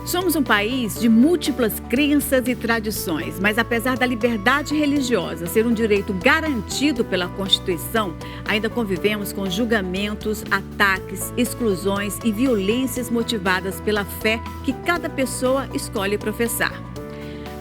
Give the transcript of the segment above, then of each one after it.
Somos um país de múltiplas crenças e tradições, mas apesar da liberdade religiosa ser um direito garantido pela Constituição, ainda convivemos com julgamentos, ataques, exclusões e violências motivadas pela fé que cada pessoa escolhe professar.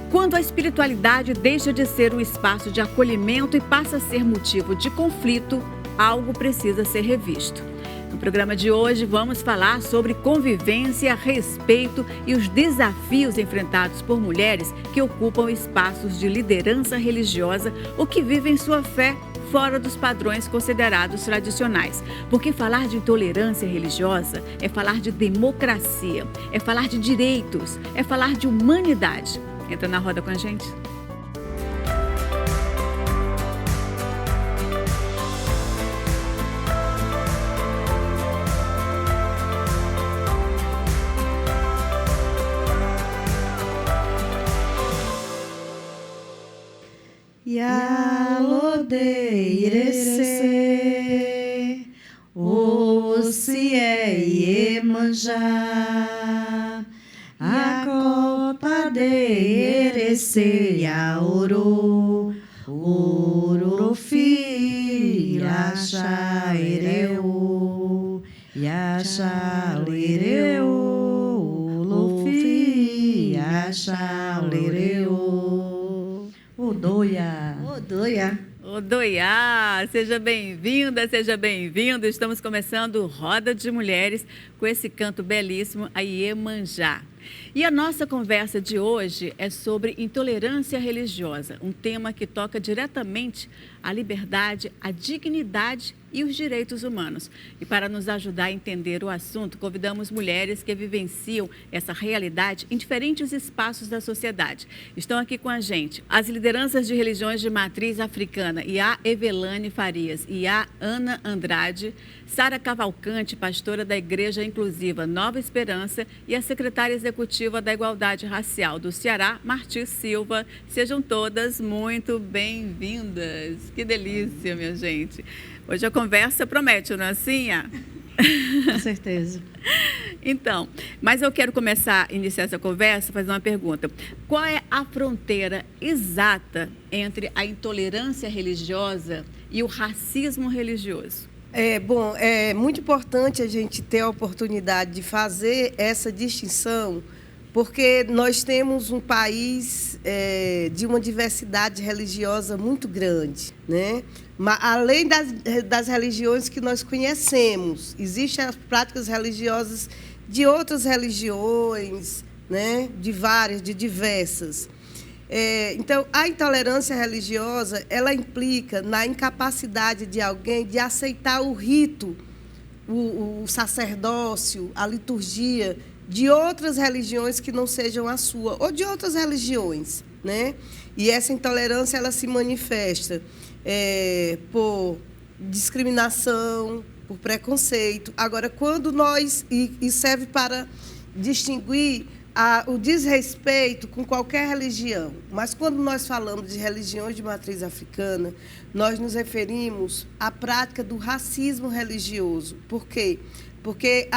Quando a espiritualidade deixa de ser um espaço de acolhimento e passa a ser motivo de conflito, algo precisa ser revisto. No programa de hoje, vamos falar sobre convivência, respeito e os desafios enfrentados por mulheres que ocupam espaços de liderança religiosa ou que vivem sua fé fora dos padrões considerados tradicionais. Porque falar de intolerância religiosa é falar de democracia, é falar de direitos, é falar de humanidade. Entra na roda com a gente. Yalodeirese, Osié Iemanjá, Acopadeirese, Yaoro, Orofi, Lachaireu, Yachalereu, Lofi, Yachalereu, Odoia. Odoiá, seja bem-vinda, seja bem-vindo. Estamos começando Roda de Mulheres com esse canto belíssimo, a Iemanjá. E a nossa conversa de hoje é sobre intolerância religiosa, um tema que toca diretamente a liberdade, a dignidade e os direitos humanos. E para nos ajudar a entender o assunto, convidamos mulheres que vivenciam essa realidade em diferentes espaços da sociedade. Estão aqui com a gente as lideranças de religiões de matriz africana, Iá Evelane Farias e Iá Ana Andrade, Sara Cavalcante, pastora da Igreja Inclusiva Nova Esperança, e a secretária executiva da Igualdade Racial do Ceará, Marti Silva. Sejam todas muito bem-vindas. Que delícia, minha gente. Hoje a conversa promete, não é assim, Iá? Com certeza. Então, mas eu quero iniciar essa conversa fazendo uma pergunta. Qual é a fronteira exata entre a intolerância religiosa e o racismo religioso? É muito importante a gente ter a oportunidade de fazer essa distinção, porque nós temos um país de uma diversidade religiosa muito grande, né? Mas, além das religiões que nós conhecemos, existem as práticas religiosas de outras religiões, né? De várias, de diversas. Então, a intolerância religiosa, ela implica na incapacidade de alguém de aceitar o rito, o sacerdócio, a liturgia de outras religiões que não sejam a sua, ou de outras religiões, né? E essa intolerância, ela se manifesta por discriminação, por preconceito. Agora, quando e serve para distinguir o desrespeito com qualquer religião, mas quando nós falamos de religiões de matriz africana, nós nos referimos à prática do racismo religioso. Por quê? Porque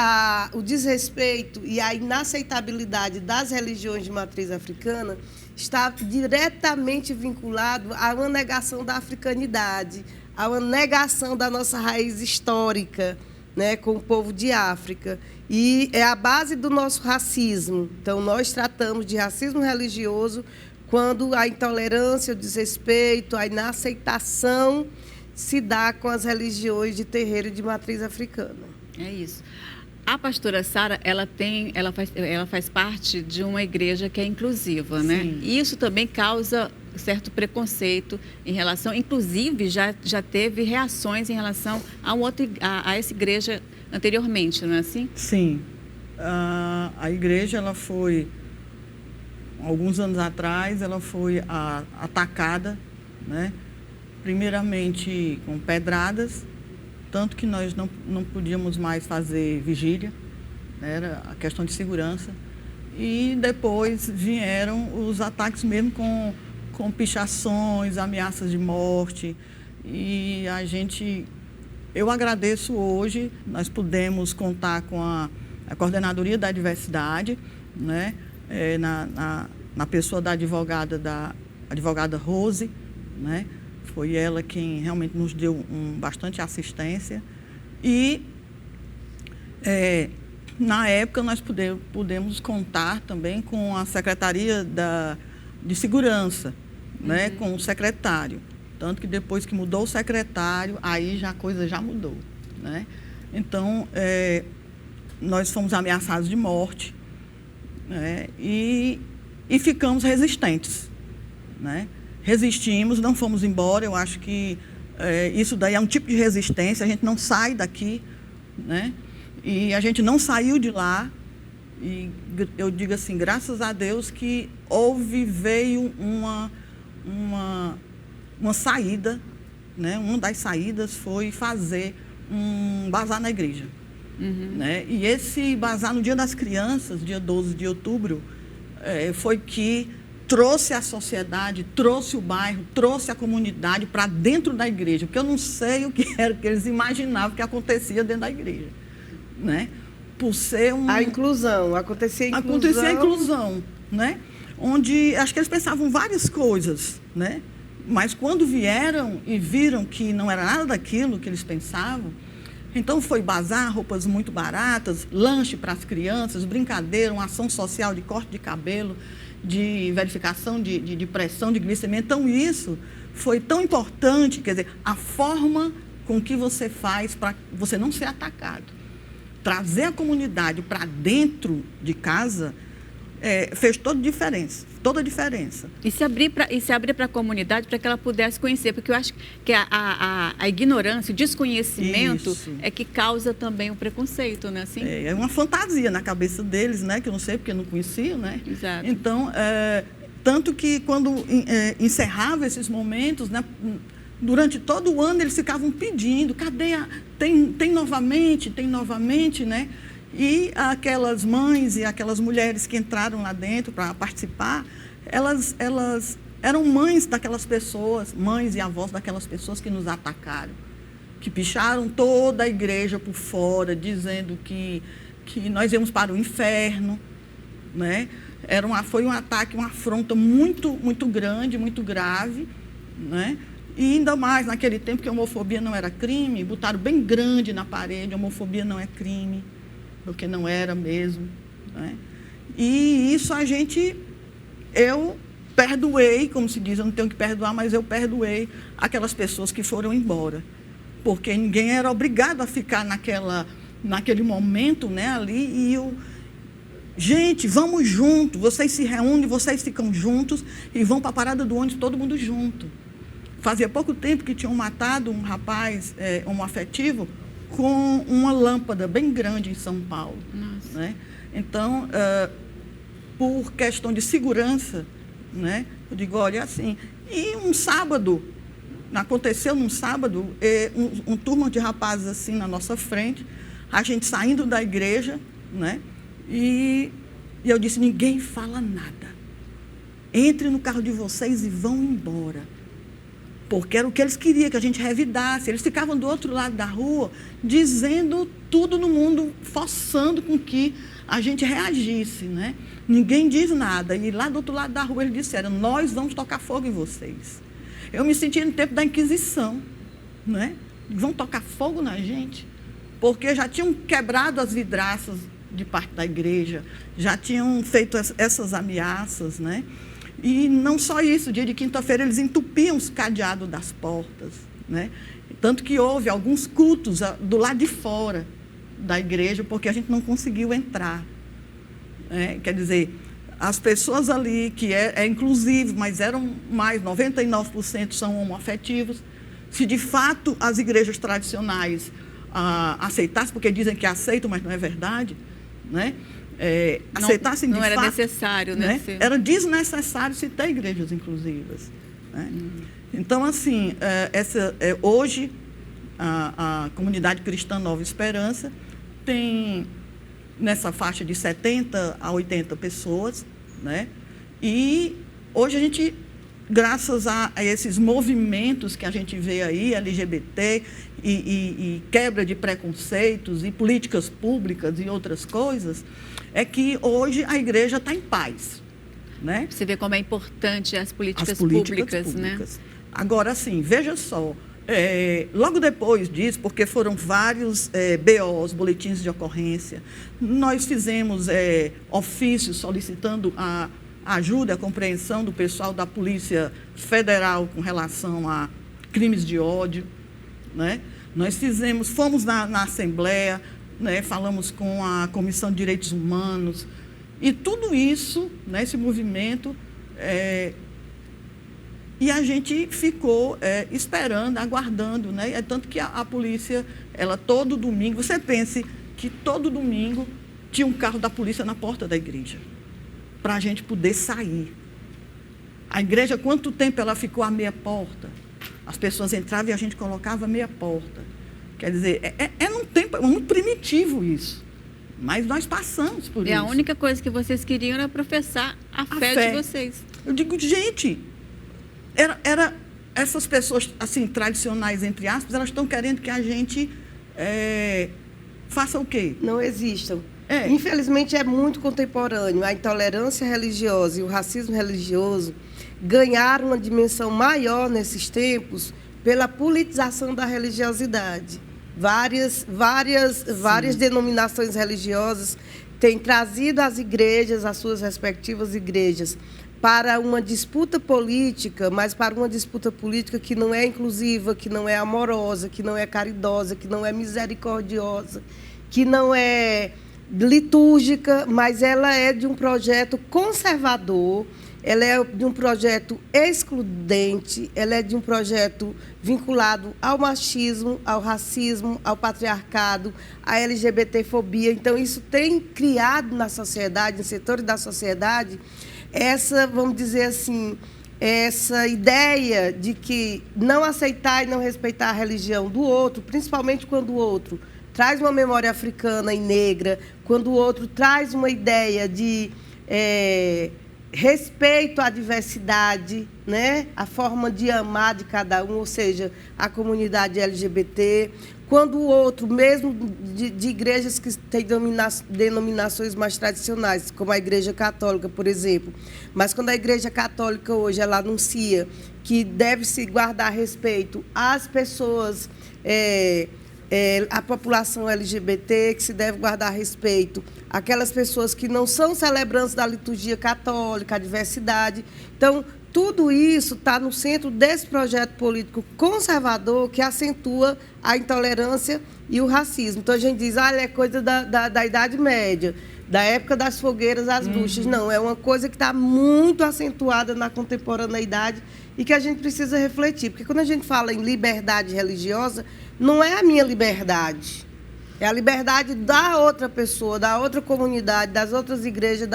o desrespeito e a inaceitabilidade das religiões de matriz africana está diretamente vinculado a uma negação da africanidade, a uma negação da nossa raiz histórica, né, com o povo de África. E é a base do nosso racismo. Então, nós tratamos de racismo religioso quando a intolerância, o desrespeito, a inaceitação se dá com as religiões de terreiro de matriz africana. É isso. A pastora Sara, ela faz parte de uma igreja que é inclusiva, né? Sim. E isso também causa certo preconceito em relação, inclusive já teve reações em relação a essa igreja anteriormente, não é assim? Sim. A igreja, ela foi, alguns anos atrás, ela foi atacada, né? Primeiramente com pedradas, tanto que nós não podíamos mais fazer vigília, né? Era a questão de segurança. E depois vieram os ataques mesmo com pichações, ameaças de morte. E eu agradeço hoje, nós pudemos contar com a Coordenadoria da Diversidade, né? Na pessoa da advogada Rose, né? Foi ela quem realmente nos deu bastante assistência. E, na época, nós pudemos contar também com a Secretaria de Segurança, né? Com o secretário. Tanto que depois que mudou o secretário, aí a coisa já mudou, né? Então, nós fomos ameaçados de morte, né? E ficamos resistentes, né? Resistimos, não fomos embora. Eu acho que isso daí é um tipo de resistência. A gente não sai daqui, né? E a gente não saiu de lá. E eu digo assim, graças a Deus que veio uma saída, né? Uma das saídas foi fazer um bazar na igreja. Né? E esse bazar no Dia das Crianças, dia 12 de outubro, foi que trouxe a sociedade, trouxe o bairro, trouxe a comunidade para dentro da igreja, porque eu não sei o que era que eles imaginavam que acontecia dentro da igreja, né? Por ser a inclusão, acontecia a inclusão, né? Onde acho que eles pensavam várias coisas, né? Mas quando vieram e viram que não era nada daquilo que eles pensavam, então foi bazar, roupas muito baratas, lanche para as crianças, brincadeira, uma ação social de corte de cabelo, de verificação de pressão, de glicemia. Então, isso foi tão importante, quer dizer, a forma com que você faz para você não ser atacado. Trazer a comunidade para dentro de casa fez toda a diferença. E se abrir para a comunidade para que ela pudesse conhecer, porque eu acho que a ignorância, o desconhecimento é que causa também o preconceito, né? Assim? É uma fantasia na cabeça deles, né? Que eu não sei porque eu não conhecia, né? Exato. Então, tanto que quando encerrava esses momentos, né? Durante todo o ano eles ficavam pedindo, cadê tem novamente, né? E aquelas mães e aquelas mulheres que entraram lá dentro para participar, elas eram mães daquelas pessoas, mães e avós daquelas pessoas que nos atacaram, que picharam toda a igreja por fora, dizendo que nós íamos para o inferno, né? Foi um ataque, uma afronta muito, muito grande, muito grave, né? E ainda mais naquele tempo que a homofobia não era crime, botaram bem grande na parede, homofobia não é crime, porque não era mesmo, né? E isso eu perdoei, como se diz, eu não tenho que perdoar, mas eu perdoei aquelas pessoas que foram embora, porque ninguém era obrigado a ficar naquele momento, né, ali, gente, vamos junto, vocês se reúnem, vocês ficam juntos e vão para a parada do ônibus todo mundo junto. Fazia pouco tempo que tinham matado um rapaz homoafetivo com uma lâmpada bem grande em São Paulo. Nossa. Né? Então, por questão de segurança, né, eu digo, olha, assim, e um sábado, aconteceu num sábado, um turma de rapazes assim na nossa frente, a gente saindo da igreja, né, e eu disse, ninguém fala nada. Entre no carro de vocês e vão embora. Porque era o que eles queriam, que a gente revidasse. Eles ficavam do outro lado da rua, dizendo tudo no mundo, forçando com que a gente reagisse, né? Ninguém diz nada. E lá do outro lado da rua eles disseram, nós vamos tocar fogo em vocês. Eu me senti no tempo da Inquisição, né? Vão tocar fogo na gente, porque já tinham quebrado as vidraças de parte da igreja, já tinham feito essas ameaças, né? E não só isso, dia de quinta-feira eles entupiam os cadeados das portas, né? Tanto que houve alguns cultos do lado de fora da igreja, porque a gente não conseguiu entrar. Quer dizer, as pessoas ali, que é inclusive, mas eram mais, 99% são homoafetivos, se de fato as igrejas tradicionais aceitassem, porque dizem que aceitam, mas não é verdade, né? Aceitassem de fato. Não era necessário, né? Era desnecessário se ter igrejas inclusivas. Né? Então, assim, hoje a comunidade cristã Nova Esperança tem nessa faixa de 70 a 80 pessoas, né? E hoje a gente graças a esses movimentos que a gente vê aí, LGBT, e quebra de preconceitos, e políticas públicas e outras coisas, é que hoje a igreja está em paz. Né? Você vê como é importante as políticas públicas, né? Agora, sim, veja só, logo depois disso, porque foram vários BOs, boletins de ocorrência, nós fizemos ofícios solicitando a ajuda, a compreensão do pessoal da Polícia Federal com relação a crimes de ódio, né? Nós fomos na Assembleia, né? Falamos com a Comissão de Direitos Humanos, e tudo isso, né, esse movimento, e a gente ficou esperando, aguardando, né? É tanto que a polícia, ela todo domingo, você pense que todo domingo tinha um carro da polícia na porta da igreja, para a gente poder sair. A igreja, quanto tempo ela ficou à meia porta? As pessoas entravam e a gente colocava a meia porta. Quer dizer, num tempo, é muito primitivo isso. Mas nós passamos por isso. E a única coisa que vocês queriam era professar a fé de vocês. Eu digo, gente, essas pessoas, assim, tradicionais, entre aspas, elas estão querendo que a gente faça o quê? Não existam. Infelizmente, é muito contemporâneo. A intolerância religiosa e o racismo religioso ganharam uma dimensão maior nesses tempos pela politização da religiosidade. Várias denominações religiosas têm trazido as igrejas, as suas respectivas igrejas, para uma disputa política, mas para uma disputa política que não é inclusiva, que não é amorosa, que não é caridosa, que não é misericordiosa, que não é litúrgica, mas ela é de um projeto conservador, ela é de um projeto excludente, ela é de um projeto vinculado ao machismo, ao racismo, ao patriarcado, à LGBTfobia. Então, isso tem criado na sociedade, em setores da sociedade, essa, vamos dizer assim, essa ideia de que não aceitar e não respeitar a religião do outro, principalmente quando o outro traz uma memória africana e negra, quando o outro traz uma ideia de respeito à diversidade, né? A forma de amar de cada um, ou seja, a comunidade LGBT, quando o outro, mesmo de igrejas que têm denominações mais tradicionais, como a Igreja Católica, por exemplo, mas quando a Igreja Católica hoje ela anuncia que deve-se guardar respeito às pessoas, a população LGBT, que se deve guardar respeito àquelas pessoas que não são celebrantes da liturgia católica, a diversidade. Então, tudo isso está no centro desse projeto político conservador que acentua a intolerância e o racismo. Então, a gente diz, é coisa da Idade Média, da época das fogueiras às bruxas. Não, é uma coisa que está muito acentuada na contemporaneidade e que a gente precisa refletir. Porque quando a gente fala em liberdade religiosa, não é a minha liberdade. É a liberdade da outra pessoa, da outra comunidade, das outras igrejas,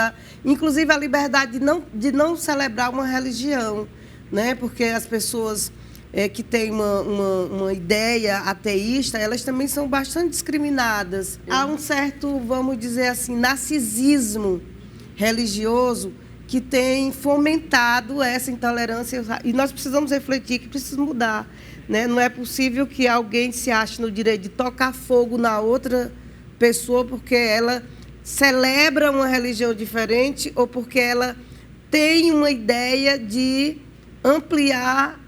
inclusive a liberdade de não celebrar uma religião, né? Porque as pessoas que têm uma ideia ateísta, elas também são bastante discriminadas. Há um certo, vamos dizer assim, narcisismo religioso que tem fomentado essa intolerância. E nós precisamos refletir que precisa mudar. Né? Não é possível que alguém se ache no direito de tocar fogo na outra pessoa porque ela celebra uma religião diferente ou porque ela tem uma ideia de ampliar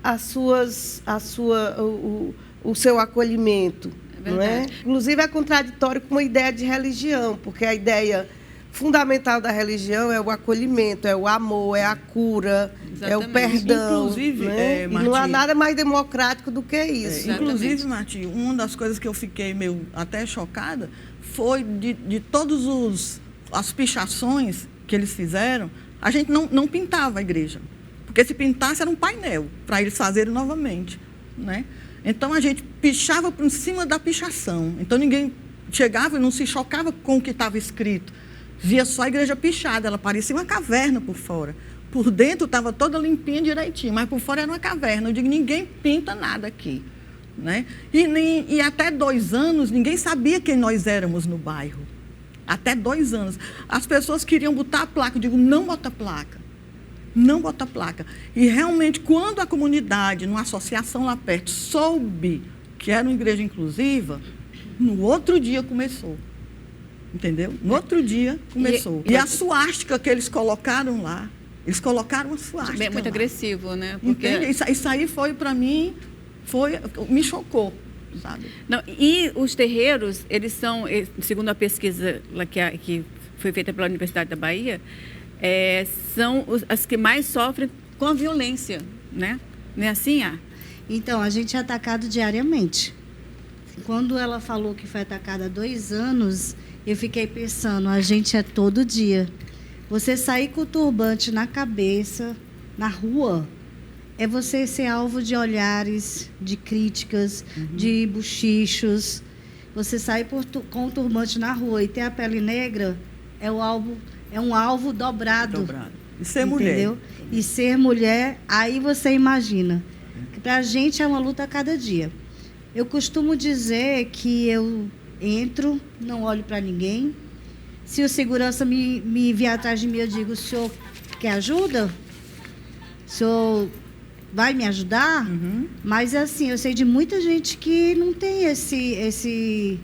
o seu acolhimento. Não é? Inclusive, é contraditório com uma ideia de religião, porque a ideia fundamental da religião é o acolhimento, é o amor, é a cura, é o perdão. Inclusive, né? E não há nada mais democrático do que isso. Inclusive, Martim, uma das coisas que eu fiquei meio até chocada foi de todas as pichações que eles fizeram, a gente não pintava a igreja. Porque se pintasse era um painel para eles fazerem novamente. Né? Então, a gente pichava por cima da pichação. Então, ninguém chegava e não se chocava com o que estava escrito. Via só a igreja pichada, ela parecia uma caverna por fora. Por dentro estava toda limpinha direitinho, mas por fora era uma caverna. Eu digo, ninguém pinta nada aqui. Né? E até 2 anos, ninguém sabia quem nós éramos no bairro. Até 2 anos. As pessoas queriam botar a placa. Eu digo, não bota placa. não botar placa. E realmente, quando a comunidade, numa associação lá perto, soube que era uma igreja inclusiva, no outro dia começou. Entendeu? No outro dia começou. E a suástica que eles colocaram lá, eles colocaram a suástica. É muito lá. agressivo, né? Porque... Isso aí foi, para mim, me chocou, sabe? Não, e os terreiros, eles são, segundo a pesquisa lá que foi feita pela Universidade da Bahia, são as que mais sofrem com a violência, né? Não é assim, Então, a gente é atacado diariamente. Quando ela falou que foi atacada há 2 anos, eu fiquei pensando, a gente é todo dia. Você sair com o turbante na cabeça, na rua, é você ser alvo de olhares, de críticas, de bochichos. Você sair com o turbante na rua e ter a pele negra, é um alvo dobrado. E ser entendeu? mulher. E ser mulher, aí você imagina. Para a gente é uma luta a cada dia. Eu costumo dizer que eu entro, não olho para ninguém. Se o segurança me vier atrás de mim, eu digo, o senhor quer ajuda? O senhor vai me ajudar? Mas, assim, eu sei de muita gente que não tem esse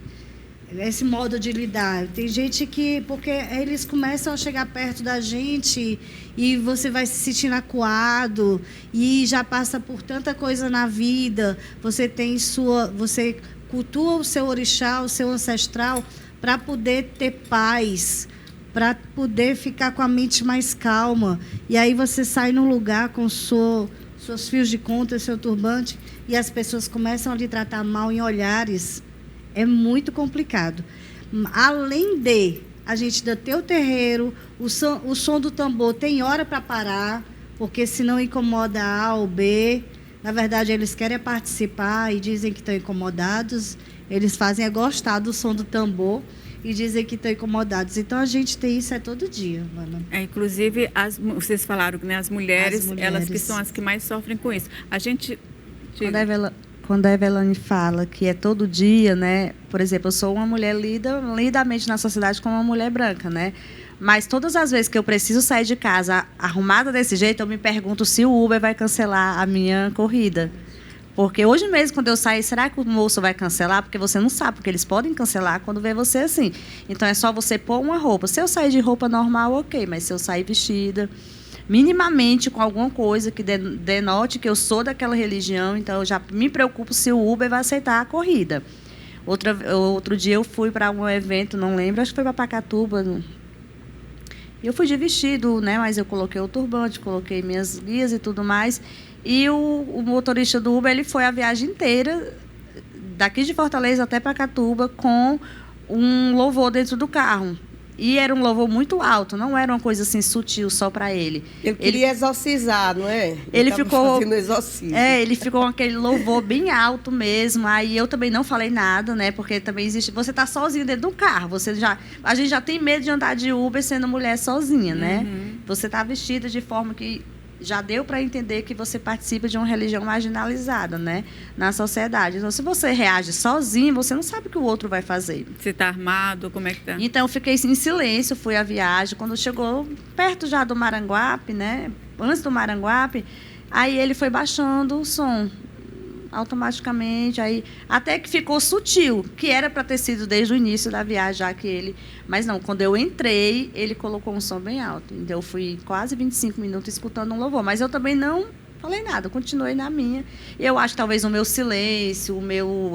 modo de lidar. Tem gente que... Porque eles começam a chegar perto da gente e você vai se sentindo acuado e já passa por tanta coisa na vida. Você cultua o seu orixá, o seu ancestral, para poder ter paz, para poder ficar com a mente mais calma. E aí você sai num lugar com seus fios de conta, seu turbante, e as pessoas começam a lhe tratar mal em olhares. É muito complicado. Além de a gente ainda ter o terreiro, o som do tambor tem hora para parar, porque senão incomoda A ou B. Na verdade, eles querem participar e dizem que estão incomodados. Eles fazem gostar do som do tambor e dizem que estão incomodados. Então, a gente tem isso todo dia, Ana. Inclusive, vocês falaram que, né, as mulheres, elas que são as que mais sofrem com isso. A gente... Quando a Evelane fala que é todo dia, né? Por exemplo, eu sou uma mulher lindamente na sociedade como uma mulher branca, né? Mas todas as vezes que eu preciso sair de casa arrumada desse jeito, eu me pergunto se o Uber vai cancelar a minha corrida. Porque hoje mesmo, quando eu sair, será que o moço vai cancelar? Porque você não sabe, porque eles podem cancelar quando vê você assim. Então, é só você pôr uma roupa. Se eu sair de roupa normal, ok. Mas se eu sair vestida, minimamente com alguma coisa que denote que eu sou daquela religião, então eu já me preocupo se o Uber vai aceitar a corrida. Outro dia eu fui para um evento, não lembro, acho que foi para Pacatuba. Eu fui de vestido, né? Mas eu coloquei o turbante, coloquei minhas guias e tudo mais. E o motorista do Uber, ele foi a viagem inteira, daqui de Fortaleza até Pacatuba, com um louvor dentro do carro. E era um louvor muito alto, não era uma coisa assim sutil só para ele. Ele queria exorcizar, não é? Ele ficou fazendo exorcismo. ele ficou com aquele louvor bem alto mesmo. Aí eu também não falei nada, né? Porque também existe, você tá sozinho dentro do carro, a gente já tem medo de andar de Uber sendo mulher sozinha, né? Você tá vestida de forma que já deu para entender que você participa de uma religião marginalizada, né, na sociedade. Então, se você reage sozinho, você não sabe o que o outro vai fazer. Se está armado, como é que está? Então, eu fiquei em silêncio, fui à viagem. Quando chegou perto já do Maranguape, né, antes do Maranguape, aí ele foi baixando o som automaticamente, aí até que ficou sutil, que era para ter sido desde o início da viagem, já que ele... Mas não, quando eu entrei, ele colocou um som bem alto. Então, eu fui quase 25 minutos escutando um louvor. Mas eu também não falei nada, continuei na minha. Eu acho que talvez o meu silêncio,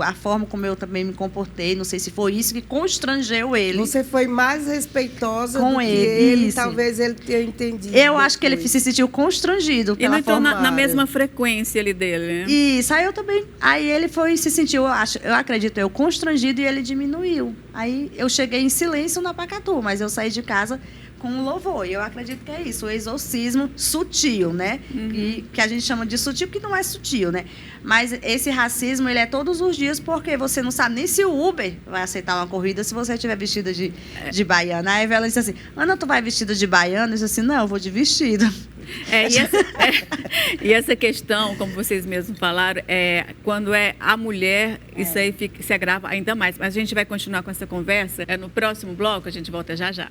a forma como eu também me comportei, não sei se foi isso que constrangeu ele. Você foi mais respeitosa com do que ele, talvez ele tenha entendido. Eu acho que ele se sentiu constrangido pela forma. E não entrou na mesma mesma frequência ali dele, né? Isso, aí eu também. Aí ele se sentiu, eu acredito, constrangido e ele diminuiu. Aí eu cheguei em silêncio na Pacatu, mas eu saí de casa com um louvor. E eu acredito que é isso, o exorcismo sutil, né? E que a gente chama de sutil, porque não é sutil, né? Mas esse racismo, ele é todos os dias, porque você não sabe nem se o Uber vai aceitar uma corrida se você estiver vestida de baiana. Aí ela disse assim, Ana, tu vai vestida de baiana? Eu disse assim, não, eu vou de vestida. E essa questão, como vocês mesmos falaram, quando é a mulher, isso aí se agrava ainda mais. Mas a gente vai continuar com essa conversa no próximo bloco, a gente volta já já.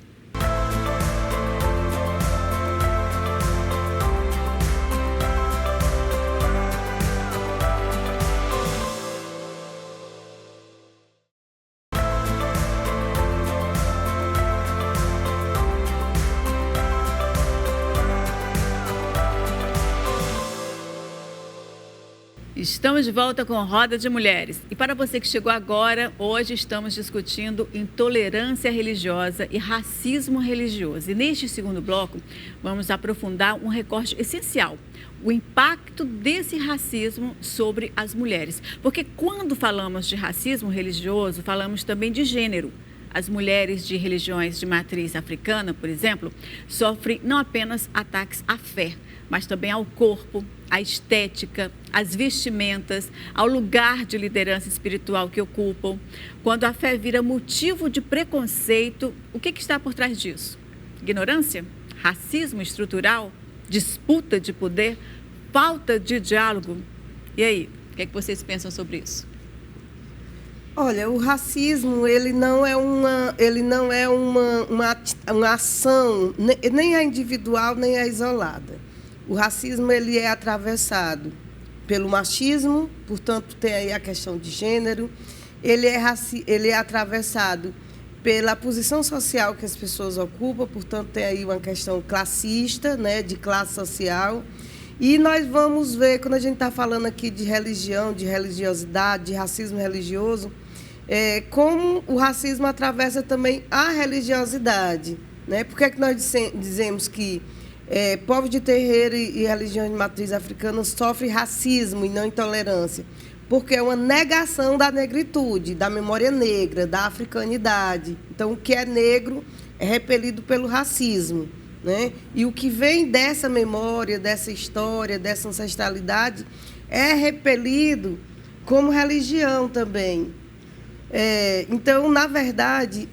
Estamos de volta com Roda de Mulheres. E para você que chegou agora, hoje estamos discutindo intolerância religiosa e racismo religioso. E neste segundo bloco, vamos aprofundar um recorte essencial: o impacto desse racismo sobre as mulheres. Porque quando falamos de racismo religioso, falamos também de gênero. As mulheres de religiões de matriz africana, por exemplo, sofrem não apenas ataques à fé, mas também ao corpo, à estética, às vestimentas, ao lugar de liderança espiritual que ocupam. Quando a fé vira motivo de preconceito, o que está por trás disso? Ignorância? Racismo estrutural? Disputa de poder? Falta de diálogo? E aí, o que vocês pensam sobre isso? Olha, o racismo, ele não é uma ação, nem é individual, nem é isolada. O racismo, ele é atravessado pelo machismo, portanto, tem aí a questão de gênero. Ele é atravessado pela posição social que as pessoas ocupam, portanto, tem aí uma questão classista, né, de classe social. E nós vamos ver, quando a gente está falando aqui de religião, de religiosidade, de racismo religioso, como o racismo atravessa também a religiosidade, né? Por que é que nós dizemos que povos de terreiro e religiões de matriz africana sofrem racismo e não intolerância? Porque é uma negação da negritude, da memória negra, da africanidade. Então, o que é negro é repelido pelo racismo, né? E o que vem dessa memória, dessa história, dessa ancestralidade, é repelido como religião também. Então, na verdade,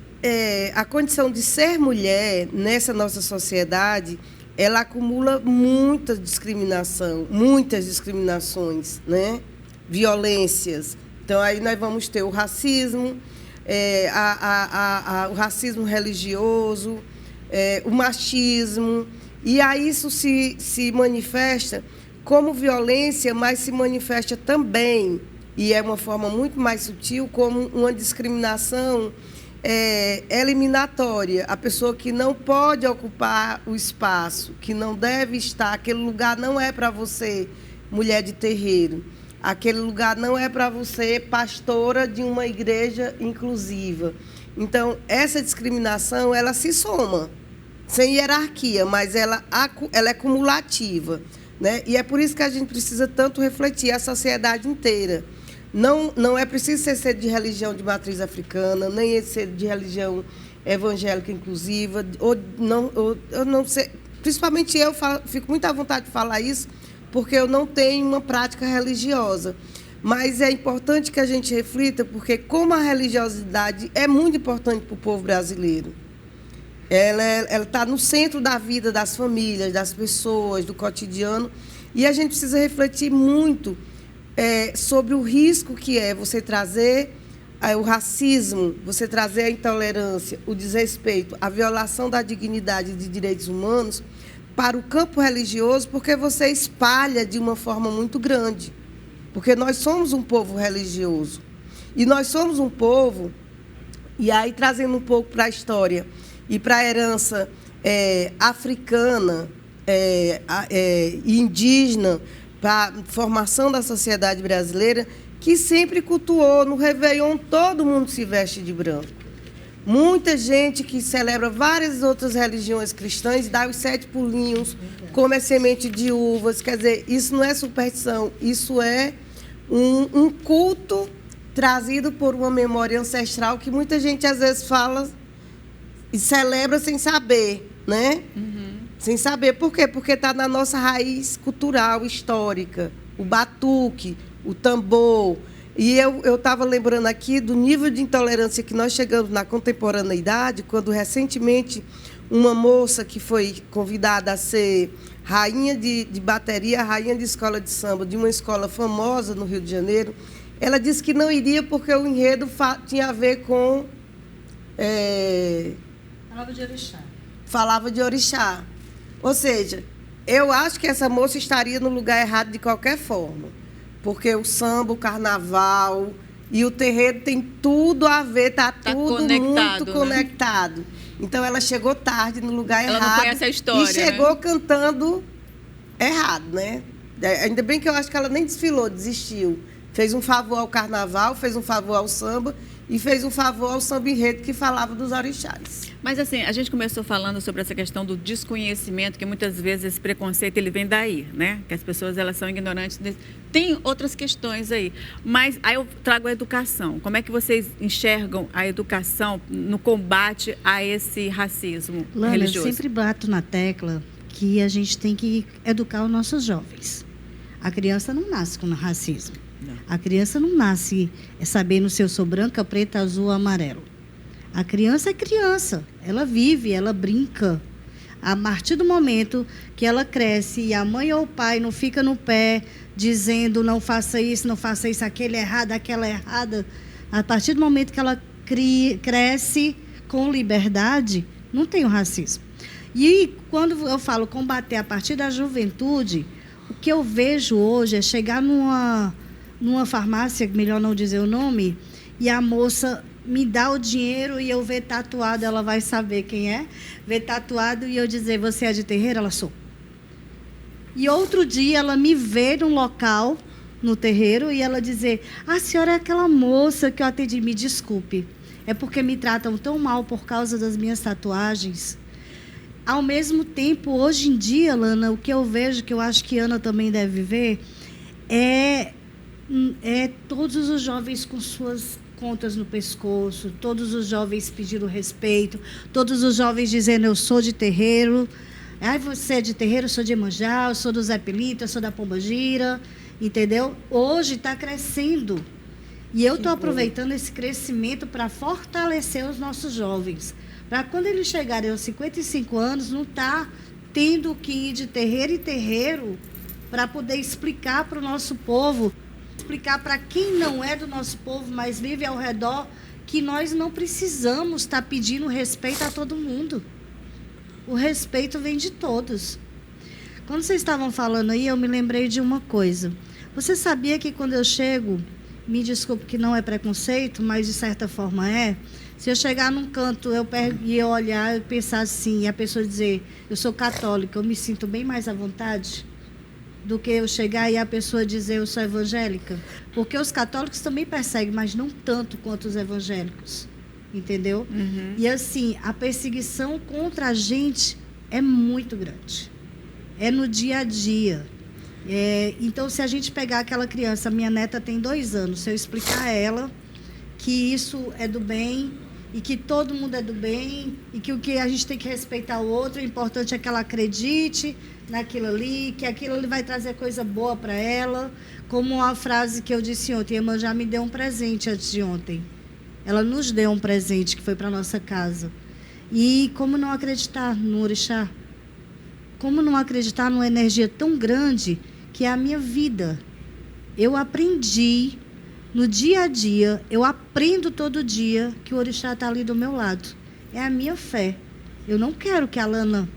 a condição de ser mulher nessa nossa sociedade, ela acumula muita discriminação, muitas discriminações, né? Violências. Então, aí nós vamos ter o racismo, o racismo religioso, o machismo, e aí isso se manifesta como violência, mas se manifesta também, e é uma forma muito mais sutil, como uma discriminação eliminatória. A pessoa que não pode ocupar o espaço, que não deve estar, aquele lugar não é para você, mulher de terreiro. Aquele lugar não é para você, pastora de uma igreja inclusiva. Então, essa discriminação, ela se soma, sem hierarquia, mas ela é cumulativa, né? E é por isso que a gente precisa tanto refletir a sociedade inteira. Não é preciso ser de religião de matriz africana, nem ser de religião evangélica inclusiva, eu não sei, principalmente eu fico muito à vontade de falar isso, porque eu não tenho uma prática religiosa. Mas é importante que a gente reflita, porque como a religiosidade é muito importante para o povo brasileiro. Ela está no centro da vida das famílias, das pessoas, do cotidiano, e a gente precisa refletir muito sobre o risco que é você trazer o racismo, você trazer a intolerância, o desrespeito, a violação da dignidade e de direitos humanos para o campo religioso, porque você espalha de uma forma muito grande. Porque nós somos um povo religioso. E nós somos um povo, e aí trazendo um pouco para a história e para a herança africana e indígena, para a formação da sociedade brasileira, que sempre cultuou. No Réveillon, todo mundo se veste de branco. Muita gente que celebra várias outras religiões cristãs dá os 7 pulinhos, come a semente de uvas. Quer dizer, isso não é superstição, isso é um culto trazido por uma memória ancestral que muita gente, às vezes, fala e celebra sem saber, né? Uhum. Sem saber. Por quê? Porque está na nossa raiz cultural, histórica. O batuque, o tambor. E eu estava lembrando aqui do nível de intolerância que nós chegamos na contemporaneidade, quando recentemente uma moça que foi convidada a ser rainha de bateria, rainha de escola de samba, de uma escola famosa no Rio de Janeiro, ela disse que não iria porque o enredo tinha a ver com... Falava de orixá. Falava de orixá. Ou seja, eu acho que essa moça estaria no lugar errado de qualquer forma. Porque o samba, o carnaval e o terreiro tem tudo a ver, está tudo conectado, muito conectado. Né? Então, ela chegou tarde no lugar errado. Ela não conhece a história, e chegou cantando errado, né? Ainda bem que eu acho que ela nem desfilou, desistiu. Fez um favor ao carnaval, fez um favor ao samba e fez um favor ao samba enredo que falava dos orixás. Mas assim, a gente começou falando sobre essa questão do desconhecimento, que muitas vezes esse preconceito ele vem daí, né? Que as pessoas elas são ignorantes. Tem outras questões aí, mas aí eu trago a educação. Como é que vocês enxergam a educação no combate a esse racismo religioso? Eu sempre bato na tecla que a gente tem que educar os nossos jovens. A criança não nasce com racismo. Não. A criança não nasce sabendo se eu sou branca, preta, azul, amarelo. A criança é criança, ela vive, ela brinca. A partir do momento que ela cresce e a mãe ou o pai não fica no pé dizendo não faça isso, aquele é errado, aquela é errada, a partir do momento que ela cresce com liberdade, não tem o racismo. E quando eu falo combater a partir da juventude, o que eu vejo hoje é chegar numa farmácia, melhor não dizer o nome, e a moça me dá o dinheiro e eu ver tatuado, ela vai saber quem é, ver tatuado e eu dizer, você é de terreiro? Ela sou. E outro dia ela me vê num local, no terreiro, e ela dizer, a senhora é aquela moça que eu atendi, me desculpe, é porque me tratam tão mal por causa das minhas tatuagens. Ao mesmo tempo, hoje em dia, Lana, o que eu vejo, que eu acho que Ana também deve ver, é todos os jovens com suas contas no pescoço, todos os jovens pedindo respeito, todos os jovens dizendo, eu sou de terreiro, você é de terreiro, eu sou de Iemanjá, eu sou do Zé Pelito, eu sou da Pombagira, entendeu? Hoje está crescendo. E eu estou aproveitando esse crescimento para fortalecer os nossos jovens. Para quando eles chegarem aos 55 anos, não tá tendo que ir de terreiro em terreiro para poder explicar para o nosso povo, explicar para quem não é do nosso povo, mas vive ao redor, que nós não precisamos estar pedindo respeito a todo mundo. O respeito vem de todos. Quando vocês estavam falando aí, eu me lembrei de uma coisa. Você sabia que quando eu chego, me desculpe que não é preconceito, mas de certa forma é, se eu chegar num canto e eu olhar e pensar assim, e a pessoa dizer, eu sou católica, eu me sinto bem mais à vontade do que eu chegar e a pessoa dizer, eu sou evangélica. Porque os católicos também perseguem, mas não tanto quanto os evangélicos. Entendeu? Uhum. E assim, a perseguição contra a gente é muito grande. É no dia a dia. Então, se a gente pegar aquela criança, minha neta tem 2 anos, se eu explicar a ela que isso é do bem e que todo mundo é do bem e que o que a gente tem que respeitar o outro, o importante é que ela acredite naquilo ali, que aquilo ali vai trazer coisa boa para ela, como a frase que eu disse ontem, a irmã já me deu um presente antes de ontem. Ela nos deu um presente que foi para nossa casa. E como não acreditar no orixá? Como não acreditar numa energia tão grande que é a minha vida? Eu aprendi no dia a dia, eu aprendo todo dia que o orixá está ali do meu lado. É a minha fé. Eu não quero que a Lana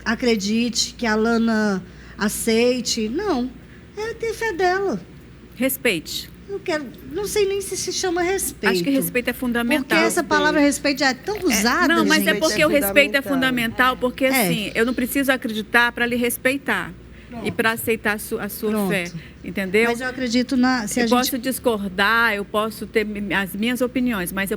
acredite, que a Lana aceite. Não. É ter fé dela. Respeite. Não sei nem se chama respeito. Acho que respeito é fundamental. Porque essa palavra respeito já é tão usada. Não, mas gente. é porque o respeito é fundamental, porque assim, eu não preciso acreditar para lhe respeitar. Pronto. E para aceitar a sua fé, entendeu? Mas eu acredito eu posso discordar, eu posso ter as minhas opiniões, mas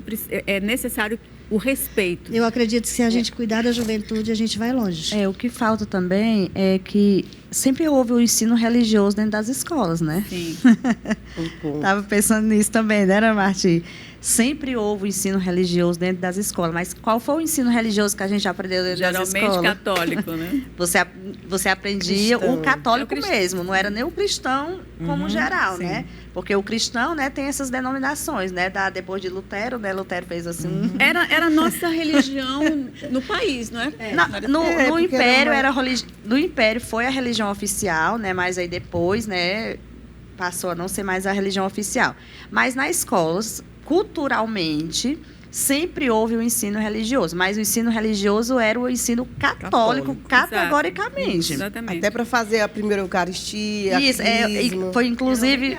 é necessário o respeito. Eu acredito que se a gente cuidar da juventude, a gente vai longe. O que falta também é que sempre houve o ensino religioso dentro das escolas, né? Sim. Estava pensando nisso também, né, Ana Marti? Sempre houve o ensino religioso dentro das escolas, mas qual foi o ensino religioso que a gente aprendeu dentro das escolas? Geralmente católico, né? Você aprendia o católico mesmo, não era nem o cristão como geral, sim, né? Porque o cristão, né, tem essas denominações, né? Depois de Lutero, né? Lutero fez assim... Era a nossa religião no país, não é? No Império no Império foi a religião oficial, né? Mas aí depois, né, passou a não ser mais a religião oficial. Mas nas escolas, culturalmente, sempre houve o ensino religioso, mas o ensino religioso era o ensino católico categoricamente. Exatamente. Até para fazer a primeira Eucaristia. Isso, foi inclusive...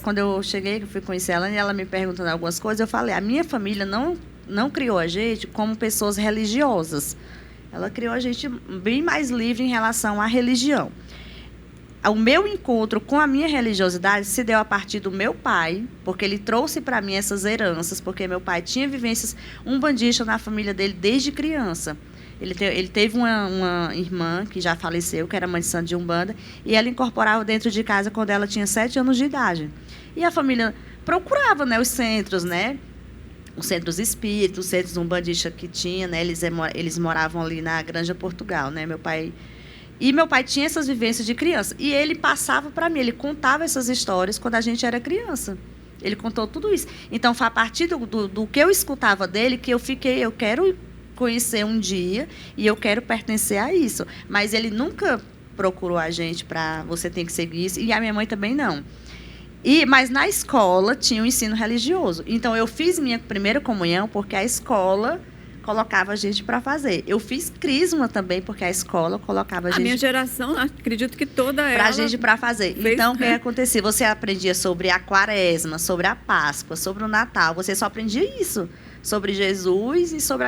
quando eu cheguei, eu fui conhecer ela, e ela me perguntando algumas coisas, eu falei, a minha família não criou a gente como pessoas religiosas. Ela criou a gente bem mais livre em relação à religião. O meu encontro com a minha religiosidade se deu a partir do meu pai, porque ele trouxe para mim essas heranças, porque meu pai tinha vivências umbandistas na família dele desde criança. Ele teve uma irmã que já faleceu, que era mãe de santo de Umbanda, e ela incorporava dentro de casa quando ela tinha 7 anos de idade. E a família procurava, né, os centros, né? Os centros espíritas, os centros umbandistas que tinha, né? Eles moravam ali na Granja Portugal, né? Meu pai tinha essas vivências de criança. E ele passava para mim, ele contava essas histórias quando a gente era criança. Ele contou tudo isso. Então, foi a partir do que eu escutava dele que eu quero conhecer um dia e eu quero pertencer a isso. Mas ele nunca procurou a gente para você tem que seguir isso. E a minha mãe também não. Mas na escola tinha um ensino religioso. Então, eu fiz minha primeira comunhão porque a escola colocava a gente para fazer. Eu fiz crisma também, porque a escola colocava a gente... A minha geração, acredito que toda ela... Para a gente para fazer. Então, o que acontecia? Você aprendia sobre a Quaresma, sobre a Páscoa, sobre o Natal. Você só aprendia isso. Sobre Jesus e sobre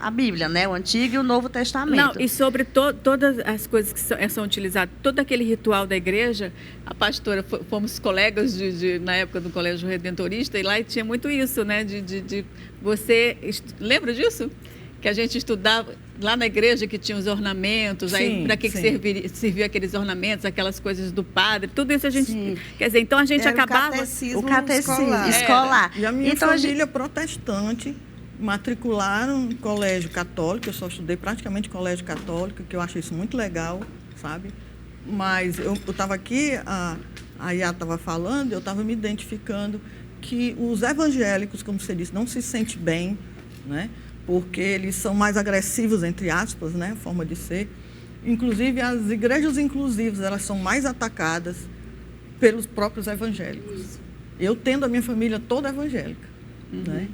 a Bíblia, né? O Antigo e o Novo Testamento. Não, e sobre todas as coisas que são utilizadas, todo aquele ritual da igreja, a pastora, fomos colegas na época do Colégio Redentorista, e lá tinha muito isso, né? De você... Lembra disso? Que a gente estudava lá na igreja, que tinha os ornamentos, sim, aí para que servia aqueles ornamentos, aquelas coisas do padre, tudo isso a gente... Sim. Quer dizer, então a gente acabava... O catecismo escolar. E a minha família protestante matricularam em colégio católico, eu só estudei praticamente colégio católico, que eu acho isso muito legal, sabe? Mas eu estava aqui, a Iá estava falando, eu estava me identificando que os evangélicos, como você disse, não se sentem bem, né? Porque eles são mais agressivos, entre aspas, né? Forma de ser. Inclusive, as igrejas inclusivas, elas são mais atacadas pelos próprios evangélicos. Eu tendo a minha família toda evangélica, né?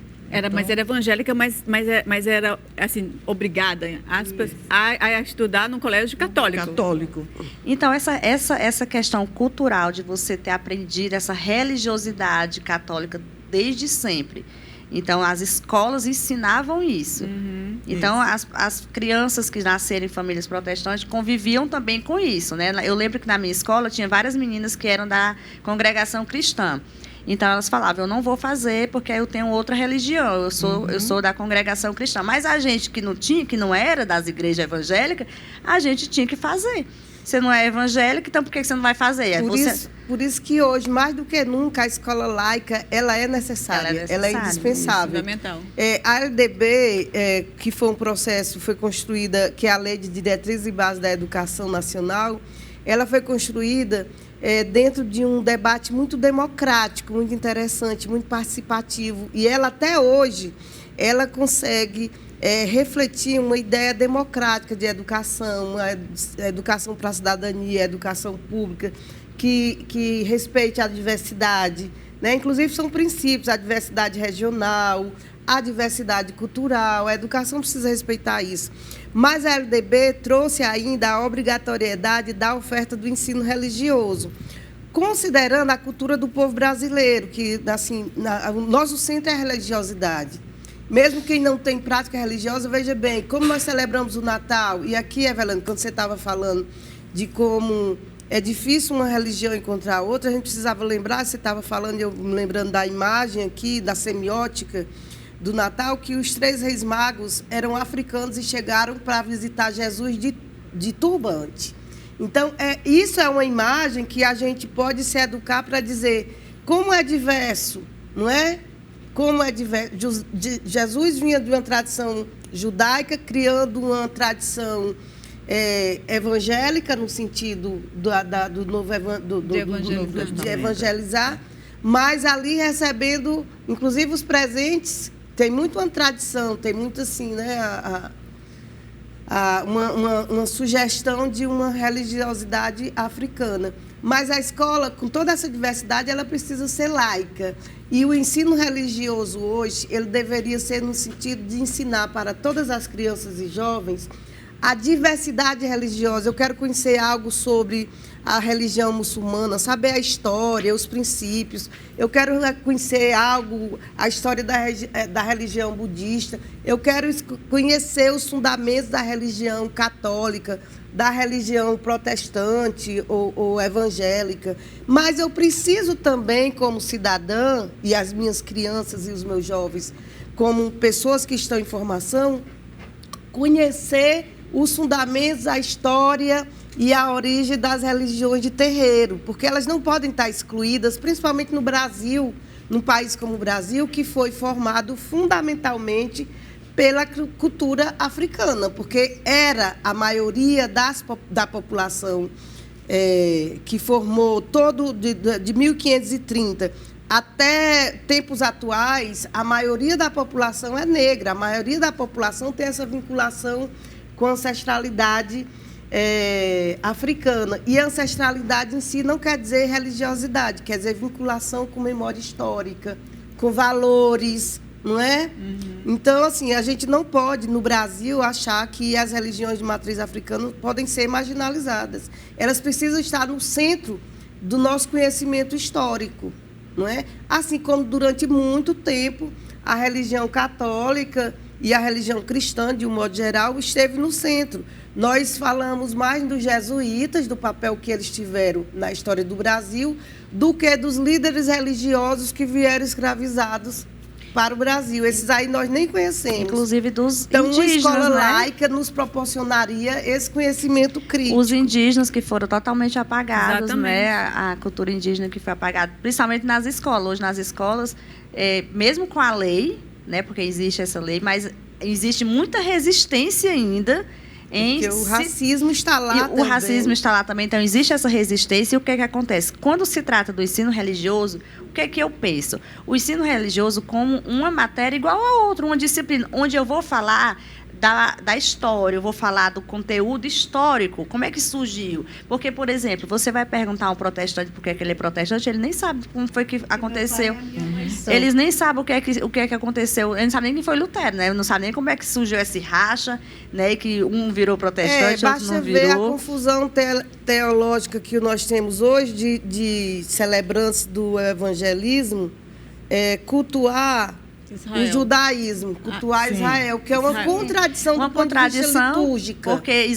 Mas era evangélica, mas era, assim, obrigada, aspas, a estudar num colégio católico. Católico. Então, essa questão cultural de você ter aprendido essa religiosidade católica desde sempre. Então, as escolas ensinavam isso. Então, as crianças que nasceram em famílias protestantes conviviam também com isso, né? Eu lembro que na minha escola tinha várias meninas que eram da congregação cristã. Então, elas falavam, eu não vou fazer porque eu tenho outra religião, eu sou da congregação cristã. Mas a gente que não era das igrejas evangélicas, a gente tinha que fazer. Você não é evangélica, então por que você não vai fazer? Por isso que hoje, mais do que nunca, a escola laica, ela é necessária, ela é indispensável. Fundamental. A LDB, que foi um processo, foi construída, que é a Lei de Diretrizes e Bases da Educação Nacional, ela foi construída dentro de um debate muito democrático, muito interessante, muito participativo. E ela, até hoje, ela consegue refletir uma ideia democrática de educação, uma educação para a cidadania, educação pública, que respeite a diversidade, né? Inclusive, são princípios, a diversidade regional, a diversidade cultural, a educação precisa respeitar isso. Mas a LDB trouxe ainda a obrigatoriedade da oferta do ensino religioso, considerando a cultura do povo brasileiro, que assim, o nosso centro é a religiosidade. Mesmo quem não tem prática religiosa, veja bem, como nós celebramos o Natal, e aqui, Evelane, quando você estava falando de como é difícil uma religião encontrar outra, a gente precisava lembrar, você estava falando, eu me lembrando da imagem aqui, da semiótica do Natal, que os 3 reis magos eram africanos e chegaram para visitar Jesus de turbante. Então, isso é uma imagem que a gente pode se educar para dizer como é diverso, não é? Como é diverso. Jesus vinha de uma tradição judaica, criando uma tradição evangélica, no sentido de evangelizar, mas ali recebendo, inclusive, os presentes. Tem muito uma tradição, tem muito assim, né, uma sugestão de uma religiosidade africana. Mas a escola, com toda essa diversidade, ela precisa ser laica. E o ensino religioso hoje, ele deveria ser no sentido de ensinar para todas as crianças e jovens a diversidade religiosa. Eu quero conhecer algo sobre a religião muçulmana, saber a história, os princípios. Eu quero conhecer algo, a história da religião budista. Eu quero conhecer os fundamentos da religião católica, da religião protestante ou evangélica. Mas eu preciso também, como cidadã, e as minhas crianças e os meus jovens, como pessoas que estão em formação, conhecer os fundamentos, a história e a origem das religiões de terreiro, porque elas não podem estar excluídas, principalmente no Brasil, num país como o Brasil, que foi formado fundamentalmente pela cultura africana, porque era a maioria da população que formou todo de 1530 até tempos atuais, a maioria da população é negra, a maioria da população tem essa vinculação com a ancestralidade africana. E a ancestralidade em si não quer dizer religiosidade, quer dizer vinculação com memória histórica, com valores, não é? Então, assim, a gente não pode, no Brasil, achar que as religiões de matriz africana podem ser marginalizadas. Elas precisam estar no centro do nosso conhecimento histórico, não é? Assim como, durante muito tempo, a religião católica e a religião cristã, de um modo geral, esteve no centro. Nós falamos mais dos jesuítas, do papel que eles tiveram na história do Brasil, do que dos líderes religiosos que vieram escravizados para o Brasil. Esses aí nós nem conhecemos. Inclusive dos então, indígenas, uma escola né? laica nos proporcionaria esse conhecimento crítico. Os indígenas que foram totalmente apagados, Exatamente. né? A cultura indígena que foi apagada, principalmente nas escolas. Hoje, nas escolas, mesmo com a lei, né? Porque existe essa lei, mas existe muita resistência ainda Porque o racismo está lá também. O racismo está lá também, então existe essa resistência. E o que é que acontece? Quando se trata do ensino religioso, o que é que eu penso? O ensino religioso como uma matéria igual a outra, uma disciplina, onde eu vou falar da história, eu vou falar do conteúdo histórico, como é que surgiu. Porque, por exemplo, você vai perguntar a um protestante por que ele é protestante, ele nem sabe como foi que aconteceu. Eles nem sabem o que é que aconteceu, eles não sabem nem quem foi Lutero, né? Não sabem nem como é que surgiu esse racha, né? Que um virou protestante, outro não virou. Basta ver a confusão teológica que nós temos hoje de celebrantes do evangelismo, cultuar Israel. o judaísmo, cultuar Israel, que é uma contradição uma do ponto de vista contradição, litúrgica. porque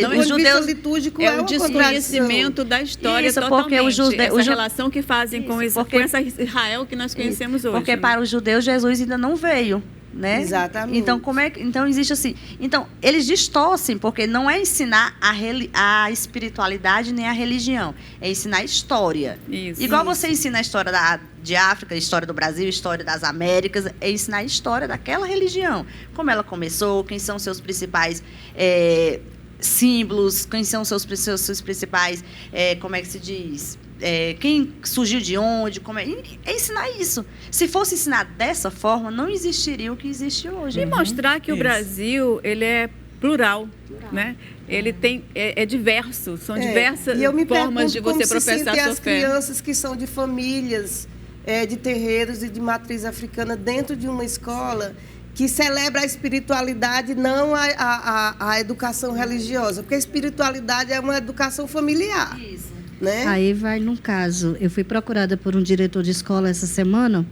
Do os judeus litúrgico É uma o desconhecimento da história Isso, totalmente. porque Essa relação que fazem com essa Israel que nós conhecemos hoje. Porque né? para os judeus Jesus ainda não veio, né? Exatamente. Então então existe assim. Então eles distorcem, porque não é ensinar a espiritualidade nem a religião, é ensinar a história. Isso. Igual você ensina a história de África, a história do Brasil, a história das Américas, é ensinar a história daquela religião, como ela começou, quem são seus principais símbolos, quem são seus principais, como é que se diz? Quem surgiu de onde, é ensinar isso. Se fosse ensinar dessa forma, não existiria o que existe hoje. E mostrar que o Brasil, ele é plural. Né? Ele é diverso, são diversas e eu me formas de você como professar se a sua as fé. crianças que são de famílias de terreiros e de matriz africana dentro de uma escola que celebra a espiritualidade, não a educação religiosa, porque a espiritualidade é uma educação familiar. Isso. Né? Aí vai num caso, eu fui procurada por um diretor de escola essa semana,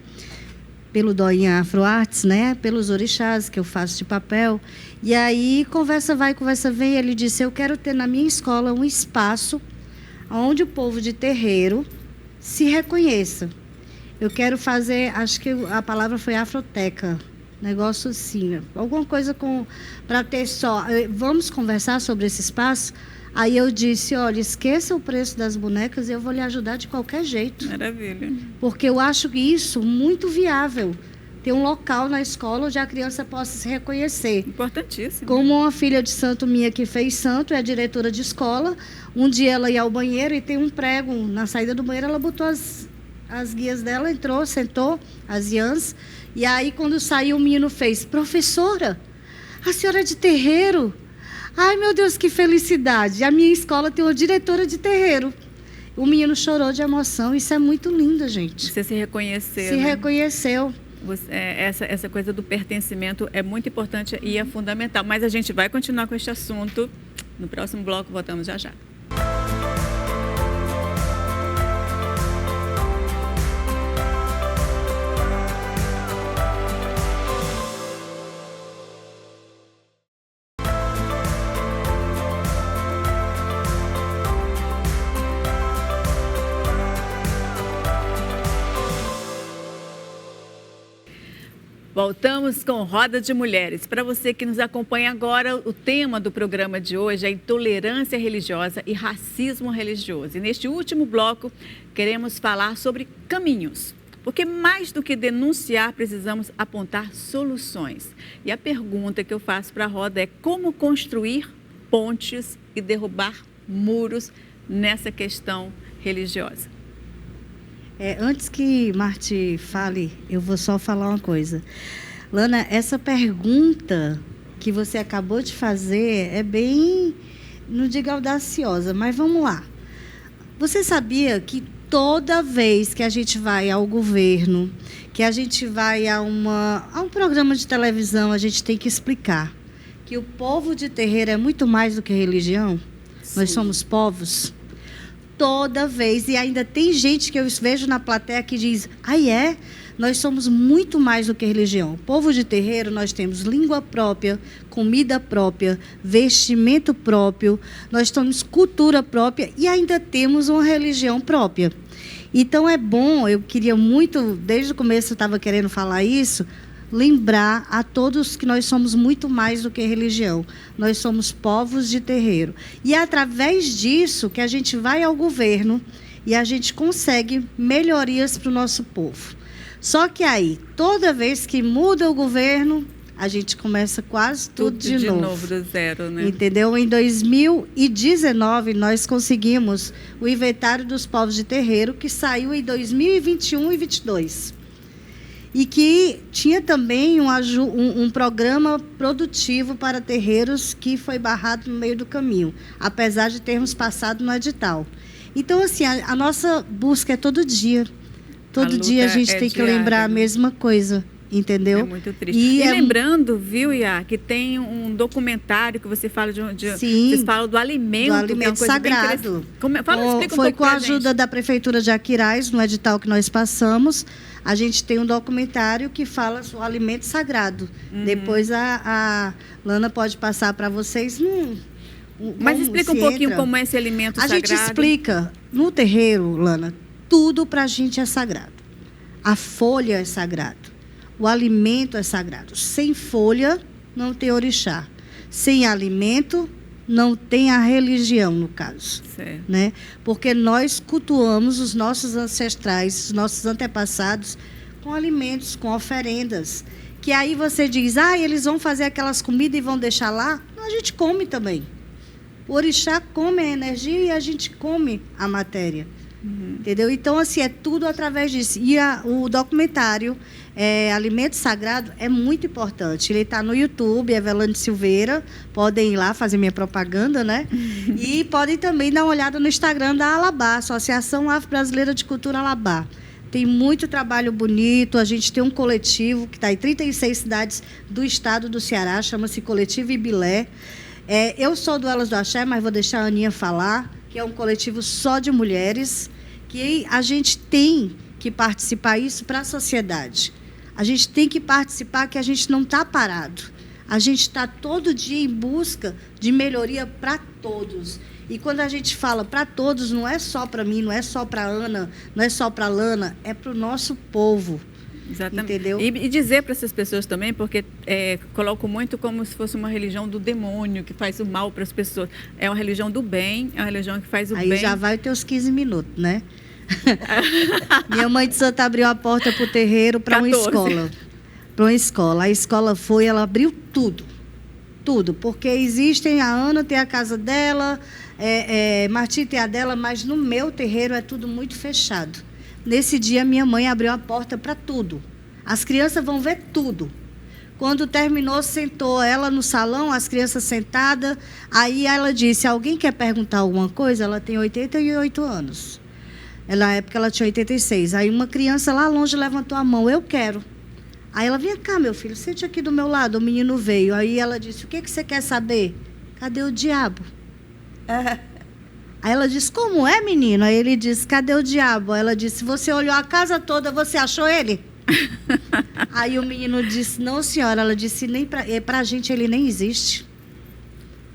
pelo Doinha Afroartes, né? Pelos orixás que eu faço de papel. E aí, conversa vai, conversa vem, ele disse, eu quero ter na minha escola um espaço onde o povo de terreiro se reconheça. Eu quero fazer, acho que a palavra foi afroteca, negócio assim, alguma coisa para ter só. Vamos conversar sobre esse espaço? Aí eu disse, olha, esqueça o preço das bonecas e eu vou lhe ajudar de qualquer jeito. Maravilha. Porque eu acho isso muito viável. Ter um local na escola onde a criança possa se reconhecer. Importantíssimo. Como uma filha de santo minha que fez santo, é diretora de escola, um dia ela ia ao banheiro e tem um prego na saída do banheiro, ela botou as guias dela, entrou, sentou, as iãs, e aí quando saiu o menino fez, professora, a senhora é de terreiro? Ai, meu Deus, que felicidade. A minha escola tem uma diretora de terreiro. O menino chorou de emoção. Isso é muito lindo, gente. Você se reconhecer. Se né? reconheceu. Essa coisa do pertencimento é muito importante e é fundamental. Mas a gente vai continuar com este assunto no próximo bloco. Voltamos já já. Voltamos com Roda de Mulheres. Para você que nos acompanha agora, o tema do programa de hoje é intolerância religiosa e racismo religioso. E neste último bloco, queremos falar sobre caminhos. Porque mais do que denunciar, precisamos apontar soluções. E a pergunta que eu faço para a Roda é como construir pontes e derrubar muros nessa questão religiosa. Antes que Marti fale, eu vou só falar uma coisa. Lana, essa pergunta que você acabou de fazer é bem, não digo audaciosa, mas vamos lá. Você sabia que toda vez que a gente vai ao governo, que a gente vai a um programa de televisão, a gente tem que explicar que o povo de terreiro é muito mais do que religião? Sim. Nós somos povos. Toda vez, e ainda tem gente que eu vejo na plateia que diz, nós somos muito mais do que religião. Povo de terreiro, nós temos língua própria, comida própria, vestimento próprio, nós temos cultura própria e ainda temos uma religião própria. Então é bom, eu queria muito, desde o começo eu estava querendo falar isso, lembrar a todos que nós somos muito mais do que religião. Nós somos povos de terreiro. E é através disso que a gente vai ao governo e a gente consegue melhorias para o nosso povo. Só que aí, toda vez que muda o governo, a gente começa quase tudo de novo do zero, né? Entendeu? Em 2019, nós conseguimos o Inventário dos Povos de Terreiro, que saiu em 2021 e 2022. E que tinha também um programa produtivo para terreiros que foi barrado no meio do caminho, apesar de termos passado no edital. Então, assim, a nossa busca é todo dia. Todo dia a gente tem que lembrar a mesma coisa, entendeu? É muito triste. E lembrando, viu, Iá, que tem um documentário que você fala Sim, vocês falam do alimento, do alimento que é uma sagrado. Explica Foi com a ajuda da Prefeitura de Aquiraz, no edital que nós passamos. A gente tem um documentário que fala sobre o alimento sagrado. Depois a Lana pode passar para vocês. Mas explica um pouquinho como é esse alimento sagrado. A gente explica. No terreiro, Lana, tudo para a gente é sagrado. A folha é sagrado. O alimento é sagrado. Sem folha, não tem orixá. Sem alimento, não tem a religião, no caso. Certo. Né? Porque nós cultuamos os nossos ancestrais, os nossos antepassados, com alimentos, com oferendas. Que aí você diz, eles vão fazer aquelas comidas e vão deixar lá? Não, a gente come também. O orixá come a energia e a gente come a matéria. Entendeu? Então, assim, é tudo através disso. E o documentário Alimento Sagrado é muito importante. Ele está no YouTube, Evelane Silveira. Podem ir lá fazer minha propaganda, né? E podem também dar uma olhada no Instagram da Alabá, Associação Afro-Brasileira de Cultura Alabá. Tem muito trabalho bonito. A gente tem um coletivo que está em 36 cidades do estado do Ceará, chama-se Coletivo Ibilé. Eu sou do Elas do Axé, mas vou deixar a Aninha falar, que é um coletivo só de mulheres, que a gente tem que participar isso para a sociedade. A gente tem que participar, que a gente não está parado. A gente está todo dia em busca de melhoria para todos. E quando a gente fala para todos, não é só para mim, não é só para a Ana, não é só para a Lana, é para o nosso povo. Exatamente. Entendeu? E dizer para essas pessoas também, porque colocam muito como se fosse uma religião do demônio, que faz o mal para as pessoas. É uma religião do bem, é uma religião que faz o bem. Aí já vai ter os 15 minutos, né? Minha mãe de Santa abriu a porta para o terreiro para uma escola. Para uma escola. A escola ela abriu tudo. Tudo. Porque existem, a Ana tem a casa dela, Martim tem a dela, mas no meu terreiro é tudo muito fechado. Nesse dia, minha mãe abriu a porta para tudo. As crianças vão ver tudo. Quando terminou, sentou ela no salão, as crianças sentadas. Aí ela disse, alguém quer perguntar alguma coisa? Ela tem 88 anos. Na época, ela tinha 86. Aí uma criança lá longe levantou a mão, eu quero. Aí ela, vem cá, meu filho, sente aqui do meu lado. O menino veio. Aí ela disse, o que você quer saber? Cadê o diabo? Aí ela disse, como é, menino? Aí ele disse, cadê o diabo? Aí ela disse, você olhou a casa toda, você achou ele? Aí o menino disse, não, senhora. Ela disse, nem pra gente ele nem existe.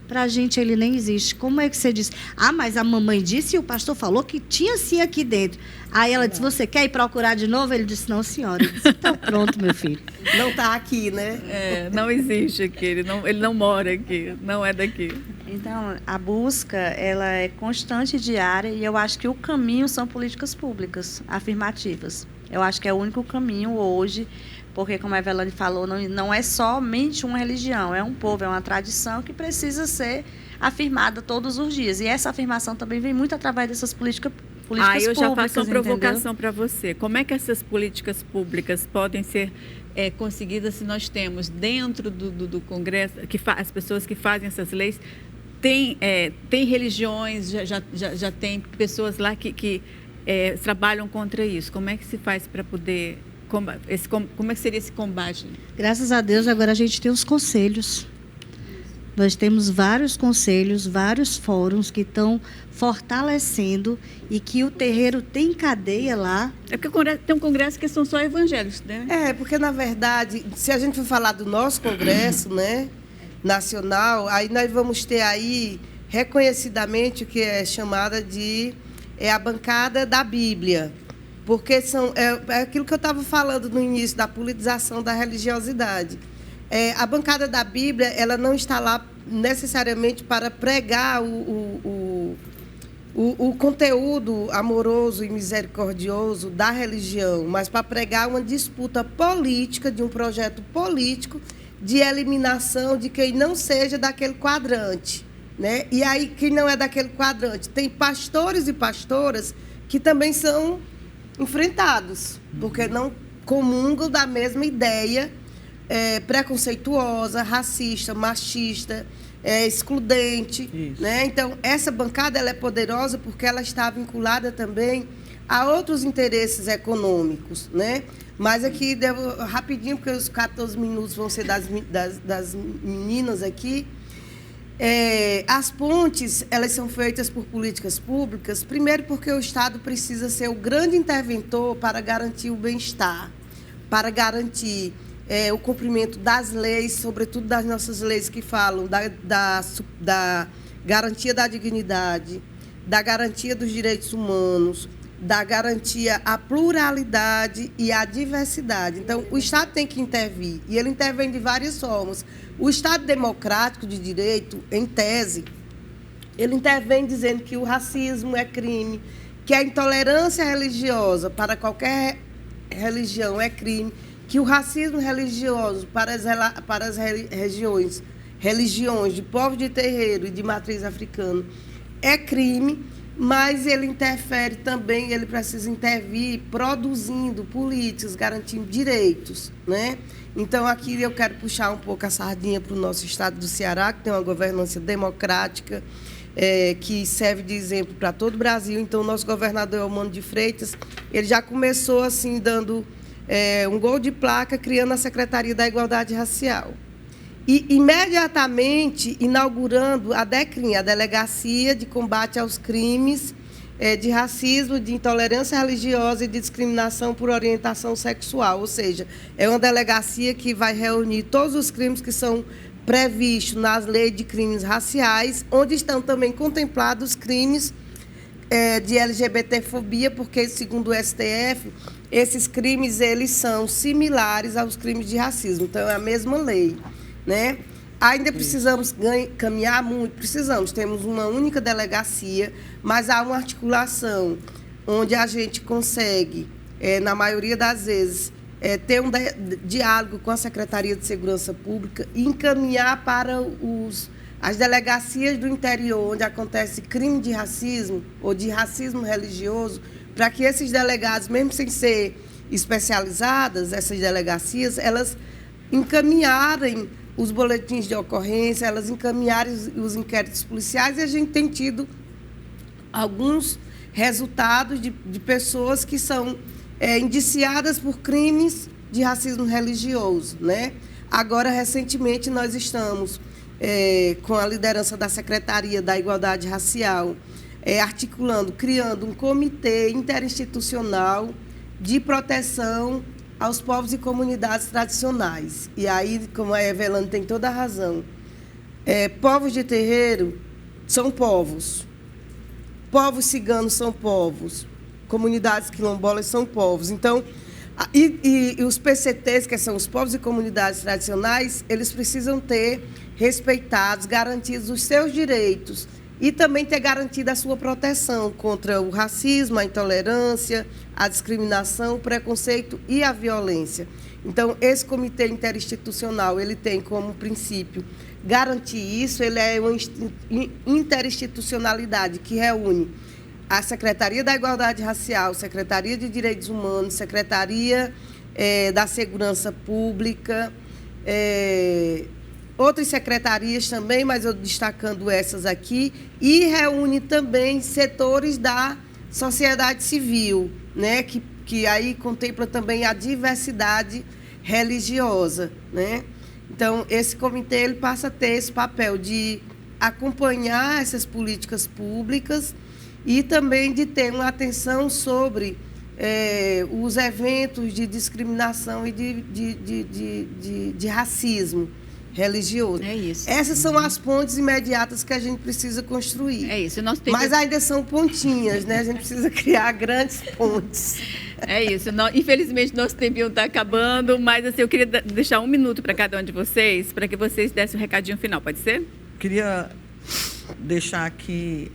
Pra gente ele nem existe. Como é que você disse? Ah, mas a mamãe disse e o pastor falou que tinha sim aqui dentro. Aí ela disse, você quer ir procurar de novo? Ele disse, não, senhora. Eu disse, então pronto, meu filho. Não está aqui, né? Não existe aqui, ele não mora aqui, não é daqui. Então, a busca, ela é constante e diária, e eu acho que o caminho são políticas públicas afirmativas. Eu acho que é o único caminho hoje, porque, como a Evelane falou, não é somente uma religião, é um povo, é uma tradição que precisa ser afirmada todos os dias. E essa afirmação também vem muito através dessas políticas públicas. Eu já faço uma provocação para você. Como é que essas políticas públicas podem ser conseguidas se nós temos dentro do Congresso, as pessoas que fazem essas leis, tem religiões, já tem pessoas lá que trabalham contra isso. Como é que se faz para poder... Como é que seria esse combate? Graças a Deus, agora a gente tem os conselhos. Nós temos vários conselhos, vários fóruns que estão fortalecendo e que o terreiro tem cadeia lá. É porque tem um congresso que são só evangélicos, né? Porque, na verdade, se a gente for falar do nosso congresso, né, nacional, aí nós vamos ter aí, reconhecidamente, o que é chamada de a bancada da Bíblia. Porque é aquilo que eu estava falando no início, da politização da religiosidade. A bancada da Bíblia, ela não está lá necessariamente para pregar o conteúdo amoroso e misericordioso da religião, mas para pregar uma disputa política, de um projeto político de eliminação de quem não seja daquele quadrante, né? E aí, quem não é daquele quadrante, tem pastores e pastoras que também são enfrentados, porque não comungam da mesma ideia preconceituosa, racista, machista, excludente, né? Então, essa bancada ela é poderosa porque ela está vinculada também a outros interesses econômicos, né? Mas aqui, rapidinho, porque os 14 minutos vão ser das meninas aqui. As pontes, elas são feitas por políticas públicas, primeiro porque o Estado precisa ser o grande interventor para garantir o bem-estar, para garantir o cumprimento das leis, sobretudo das nossas leis que falam da garantia da dignidade, da garantia dos direitos humanos, da garantia à pluralidade e à diversidade. Então, o Estado tem que intervir, e ele intervém de várias formas. O Estado democrático de direito, em tese, ele intervém dizendo que o racismo é crime, que a intolerância religiosa para qualquer religião é crime, que o racismo religioso para as religiões de povo de terreiro e de matriz africana é crime, mas ele interfere também, ele precisa intervir produzindo políticas, garantindo direitos, né? Então, aqui eu quero puxar um pouco a sardinha para o nosso estado do Ceará, que tem uma governança democrática, que serve de exemplo para todo o Brasil. Então, o nosso governador Eumano de Freitas, ele já começou assim, dando um gol de placa, criando a Secretaria da Igualdade Racial. E, imediatamente, inaugurando a DECRIM, a Delegacia de Combate aos Crimes de Racismo, de Intolerância Religiosa e de Discriminação por Orientação Sexual. Ou seja, é uma delegacia que vai reunir todos os crimes que são previstos nas leis de crimes raciais, onde estão também contemplados crimes de LGBTfobia, porque, segundo o STF, esses crimes eles são similares aos crimes de racismo. Então, é a mesma lei, né? Ainda precisamos caminhar muito, precisamos. Temos uma única delegacia, mas há uma articulação onde a gente consegue, na maioria das vezes, ter um diálogo com a Secretaria de Segurança Pública e encaminhar para as delegacias do interior, onde acontece crime de racismo ou de racismo religioso, para que esses delegados, mesmo sem ser especializadas, essas delegacias, elas encaminharem os boletins de ocorrência, elas encaminharem os inquéritos policiais, e a gente tem tido alguns resultados de pessoas que são indiciadas por crimes de racismo religioso, né? Agora, recentemente, nós estamos com a liderança da Secretaria da Igualdade Racial, articulando, criando um comitê interinstitucional de proteção aos povos e comunidades tradicionais. E aí, como a Evelane tem toda a razão, povos de terreiro são povos, povos ciganos são povos, comunidades quilombolas são povos. Então, e os PCTs, que são os povos e comunidades tradicionais, eles precisam ter respeitados, garantidos os seus direitos e também ter garantida a sua proteção contra o racismo, a intolerância, a discriminação, o preconceito e a violência. Então, esse comitê interinstitucional, ele tem como princípio garantir isso. Ele é uma interinstitucionalidade que reúne a Secretaria da Igualdade Racial, Secretaria de Direitos Humanos, Secretaria da Segurança Pública, outras secretarias também, mas eu destacando essas aqui, e reúne também setores da sociedade civil, né, que aí contempla também a diversidade religiosa, né? Então, esse comitê ele passa a ter esse papel de acompanhar essas políticas públicas e também de ter uma atenção sobre os eventos de discriminação e de racismo religioso. É isso. Essas são as pontes imediatas que a gente precisa construir. É isso. Mas ainda são pontinhas, né? A gente precisa criar grandes pontes. É isso. Infelizmente, nosso tempinho está acabando, mas assim, eu queria deixar 1 minuto para cada um de vocês, para que vocês dessem um recadinho final. Pode ser? Queria deixar aqui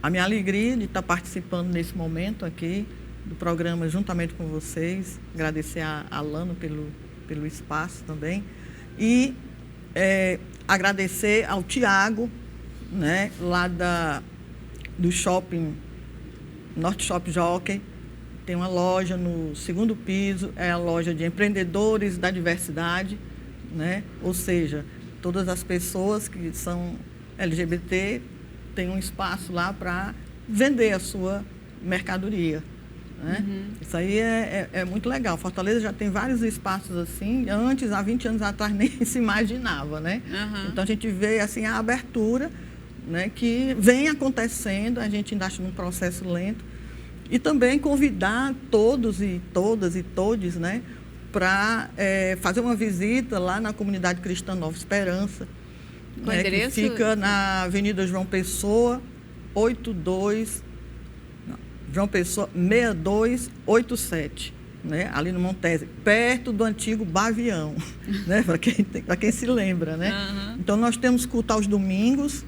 a minha alegria de estar participando nesse momento aqui do programa juntamente com vocês. Agradecer a Alano pelo espaço também. E agradecer ao Tiago, né, lá do shopping, Norte Shopping Jockey. Tem uma loja no 2º piso, é a loja de empreendedores da diversidade, né? Ou seja, todas as pessoas que são LGBT têm um espaço lá para vender a sua mercadoria. Né? Uhum. Isso aí é muito legal. Fortaleza já tem vários espaços assim. Antes, há 20 anos atrás, nem se imaginava, né? Uhum. Então, a gente vê assim, a abertura, né, que vem acontecendo. A gente ainda acha num processo lento. E também convidar todos e todas e todes, né, para fazer uma visita lá na comunidade cristã Nova Esperança, né, que fica na Avenida João Pessoa, 6287, né? Ali no Montese, perto do antigo Bavião, né? Para quem se lembra, né? Uhum. Então, nós temos culto aos domingos,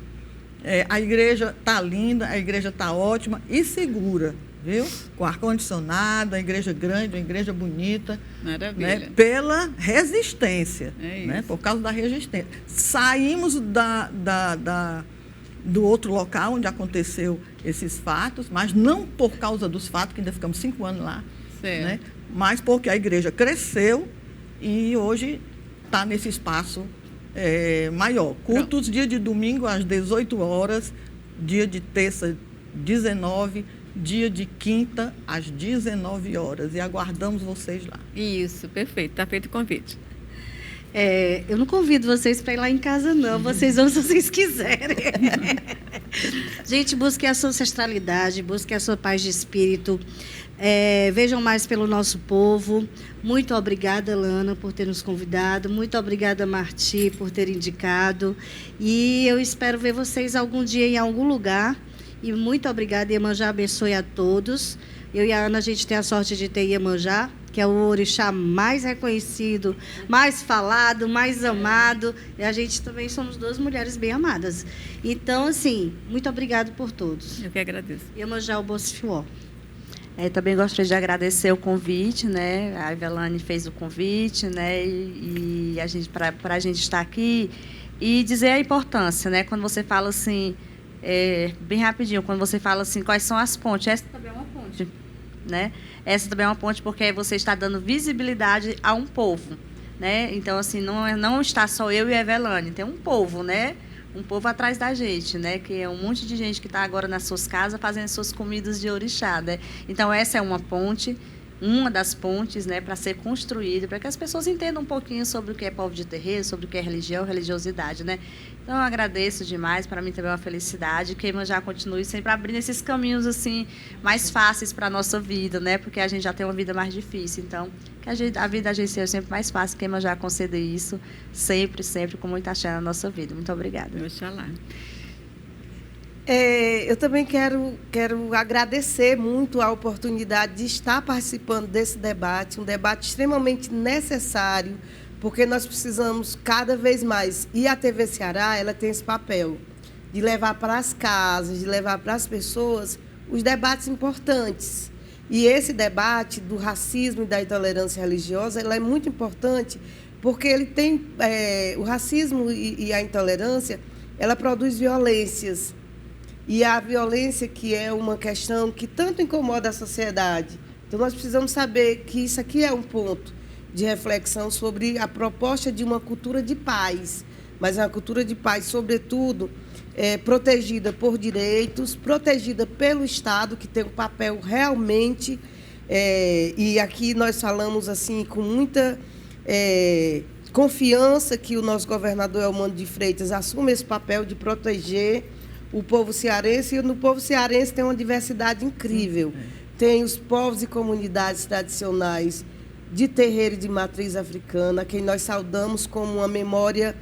a igreja está linda, a igreja está ótima e segura, viu? Com ar-condicionado, a igreja grande, a igreja bonita. Maravilha. Né? Pela resistência, né? Por causa da resistência. Saímos do outro local onde aconteceu esses fatos, mas não por causa dos fatos, que ainda ficamos 5 anos lá, né? Mas porque a igreja cresceu e hoje está nesse espaço maior. Cultos dia de domingo às 18 horas, dia de terça 19, dia de quinta às 19 horas. E aguardamos vocês lá. Isso, perfeito. Está feito o convite. Eu não convido vocês para ir lá em casa, não. Vocês vão se vocês quiserem. Gente, busquem a sua ancestralidade, busquem a sua paz de espírito. Vejam mais pelo nosso povo. Muito obrigada, Lana, por ter nos convidado. Muito obrigada, Marti, por ter indicado. E eu espero ver vocês algum dia em algum lugar. E muito obrigada, Iemanjá abençoe a todos. Eu e a Ana, a gente tem a sorte de ter Iemanjá, que é o orixá mais reconhecido, mais falado, mais amado. E a gente também somos 2 mulheres bem amadas. Então, assim, muito obrigada por todos. Eu que agradeço. Iemanjá, o Bocifió. Também gostaria de agradecer o convite, né? A Evelane fez o convite, né? E a gente, para a gente estar aqui e dizer a importância, né? Quando você fala assim, bem rapidinho, quando você fala assim, quais são as pontes? Essa também é uma ponte, né? Essa também é uma ponte porque você está dando visibilidade a um povo, né? Então, assim, não está só eu e a Evelane, tem um povo, né? Um povo atrás da gente, né? Que é um monte de gente que está agora nas suas casas fazendo suas comidas de orixá, né? Então, essa é uma ponte. uma das pontes, né, para ser construída, para que as pessoas entendam um pouquinho sobre o que é povo de terreiro, sobre o que é religião, religiosidade, né? Então, eu agradeço demais, para mim também é uma felicidade que Iemanjá continue sempre abrindo esses caminhos assim mais fáceis para a nossa vida, né? Porque a gente já tem uma vida mais difícil, então que a vida da gente seja sempre mais fácil, que Iemanjá conceda isso sempre, sempre, com muita axé na nossa vida. Muito obrigada. Oxalá. Eu também quero agradecer muito a oportunidade de estar participando desse debate, um debate extremamente necessário, porque nós precisamos cada vez mais. E a TV Ceará, ela tem esse papel de levar para as casas, de levar para as pessoas os debates importantes. E esse debate do racismo e da intolerância religiosa, ela é muito importante, porque ele tem o racismo e a intolerância, ela produz violências. E a violência, que é uma questão que tanto incomoda a sociedade. Então, nós precisamos saber que isso aqui é um ponto de reflexão sobre a proposta de uma cultura de paz, mas uma cultura de paz, sobretudo, protegida por direitos, protegida pelo Estado, que tem um papel realmente, e aqui nós falamos assim com muita confiança que o nosso governador Elmano de Freitas assume esse papel de proteger o povo cearense, e no povo cearense tem uma diversidade incrível. Tem os povos e comunidades tradicionais de terreiro e de matriz africana, quem nós saudamos como uma memória,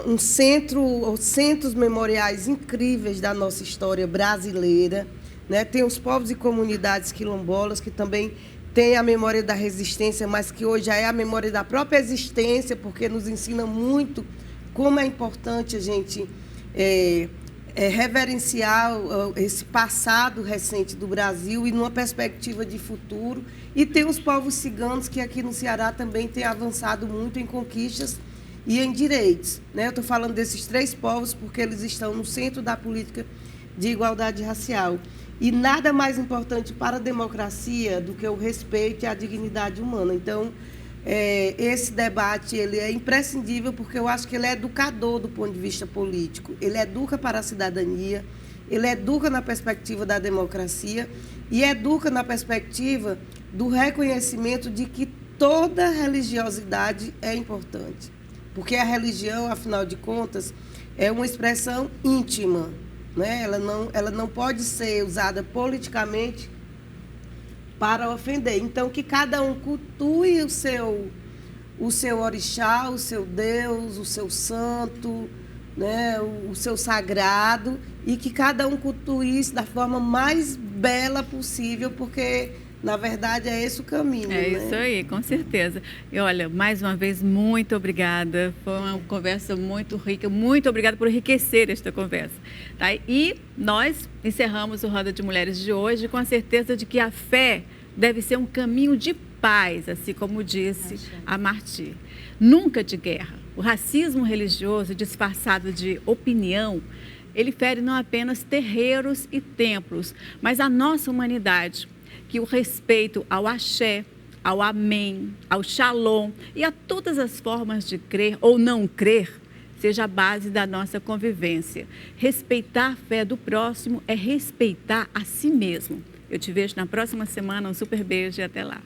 um centro, ou centros memoriais incríveis da nossa história brasileira, né? Tem os povos e comunidades quilombolas, que também têm a memória da resistência, mas que hoje já é a memória da própria existência, porque nos ensina muito como é importante a gente reverenciar esse passado recente do Brasil e numa perspectiva de futuro. E tem os povos ciganos, que aqui no Ceará também têm avançado muito em conquistas e em direitos, né? Eu estou falando desses 3 povos porque eles estão no centro da política de igualdade racial. E nada mais importante para a democracia do que o respeito e a dignidade humana. Então, esse debate ele é imprescindível, porque eu acho que ele é educador do ponto de vista político. Ele educa para a cidadania, ele educa na perspectiva da democracia e educa na perspectiva do reconhecimento de que toda religiosidade é importante. Porque a religião, afinal de contas, é uma expressão íntima, né? Ela não pode ser usada politicamente para ofender. Então, que cada um cultue o seu orixá, o seu Deus, o seu santo, né, o seu sagrado, e que cada um cultue isso da forma mais bela possível, porque, na verdade, é esse o caminho. É, né? Isso aí, com certeza. E olha, mais uma vez, muito obrigada. Foi uma conversa muito rica. Muito obrigada por enriquecer esta conversa. Tá? E nós encerramos o Roda de Mulheres de hoje com a certeza de que a fé deve ser um caminho de paz, assim como disse a Marti. Nunca de guerra. O racismo religioso disfarçado de opinião, ele fere não apenas terreiros e templos, mas a nossa humanidade. Que o respeito ao axé, ao amém, ao shalom e a todas as formas de crer ou não crer, seja a base da nossa convivência. Respeitar a fé do próximo é respeitar a si mesmo. Eu te vejo na próxima semana. Um super beijo e até lá.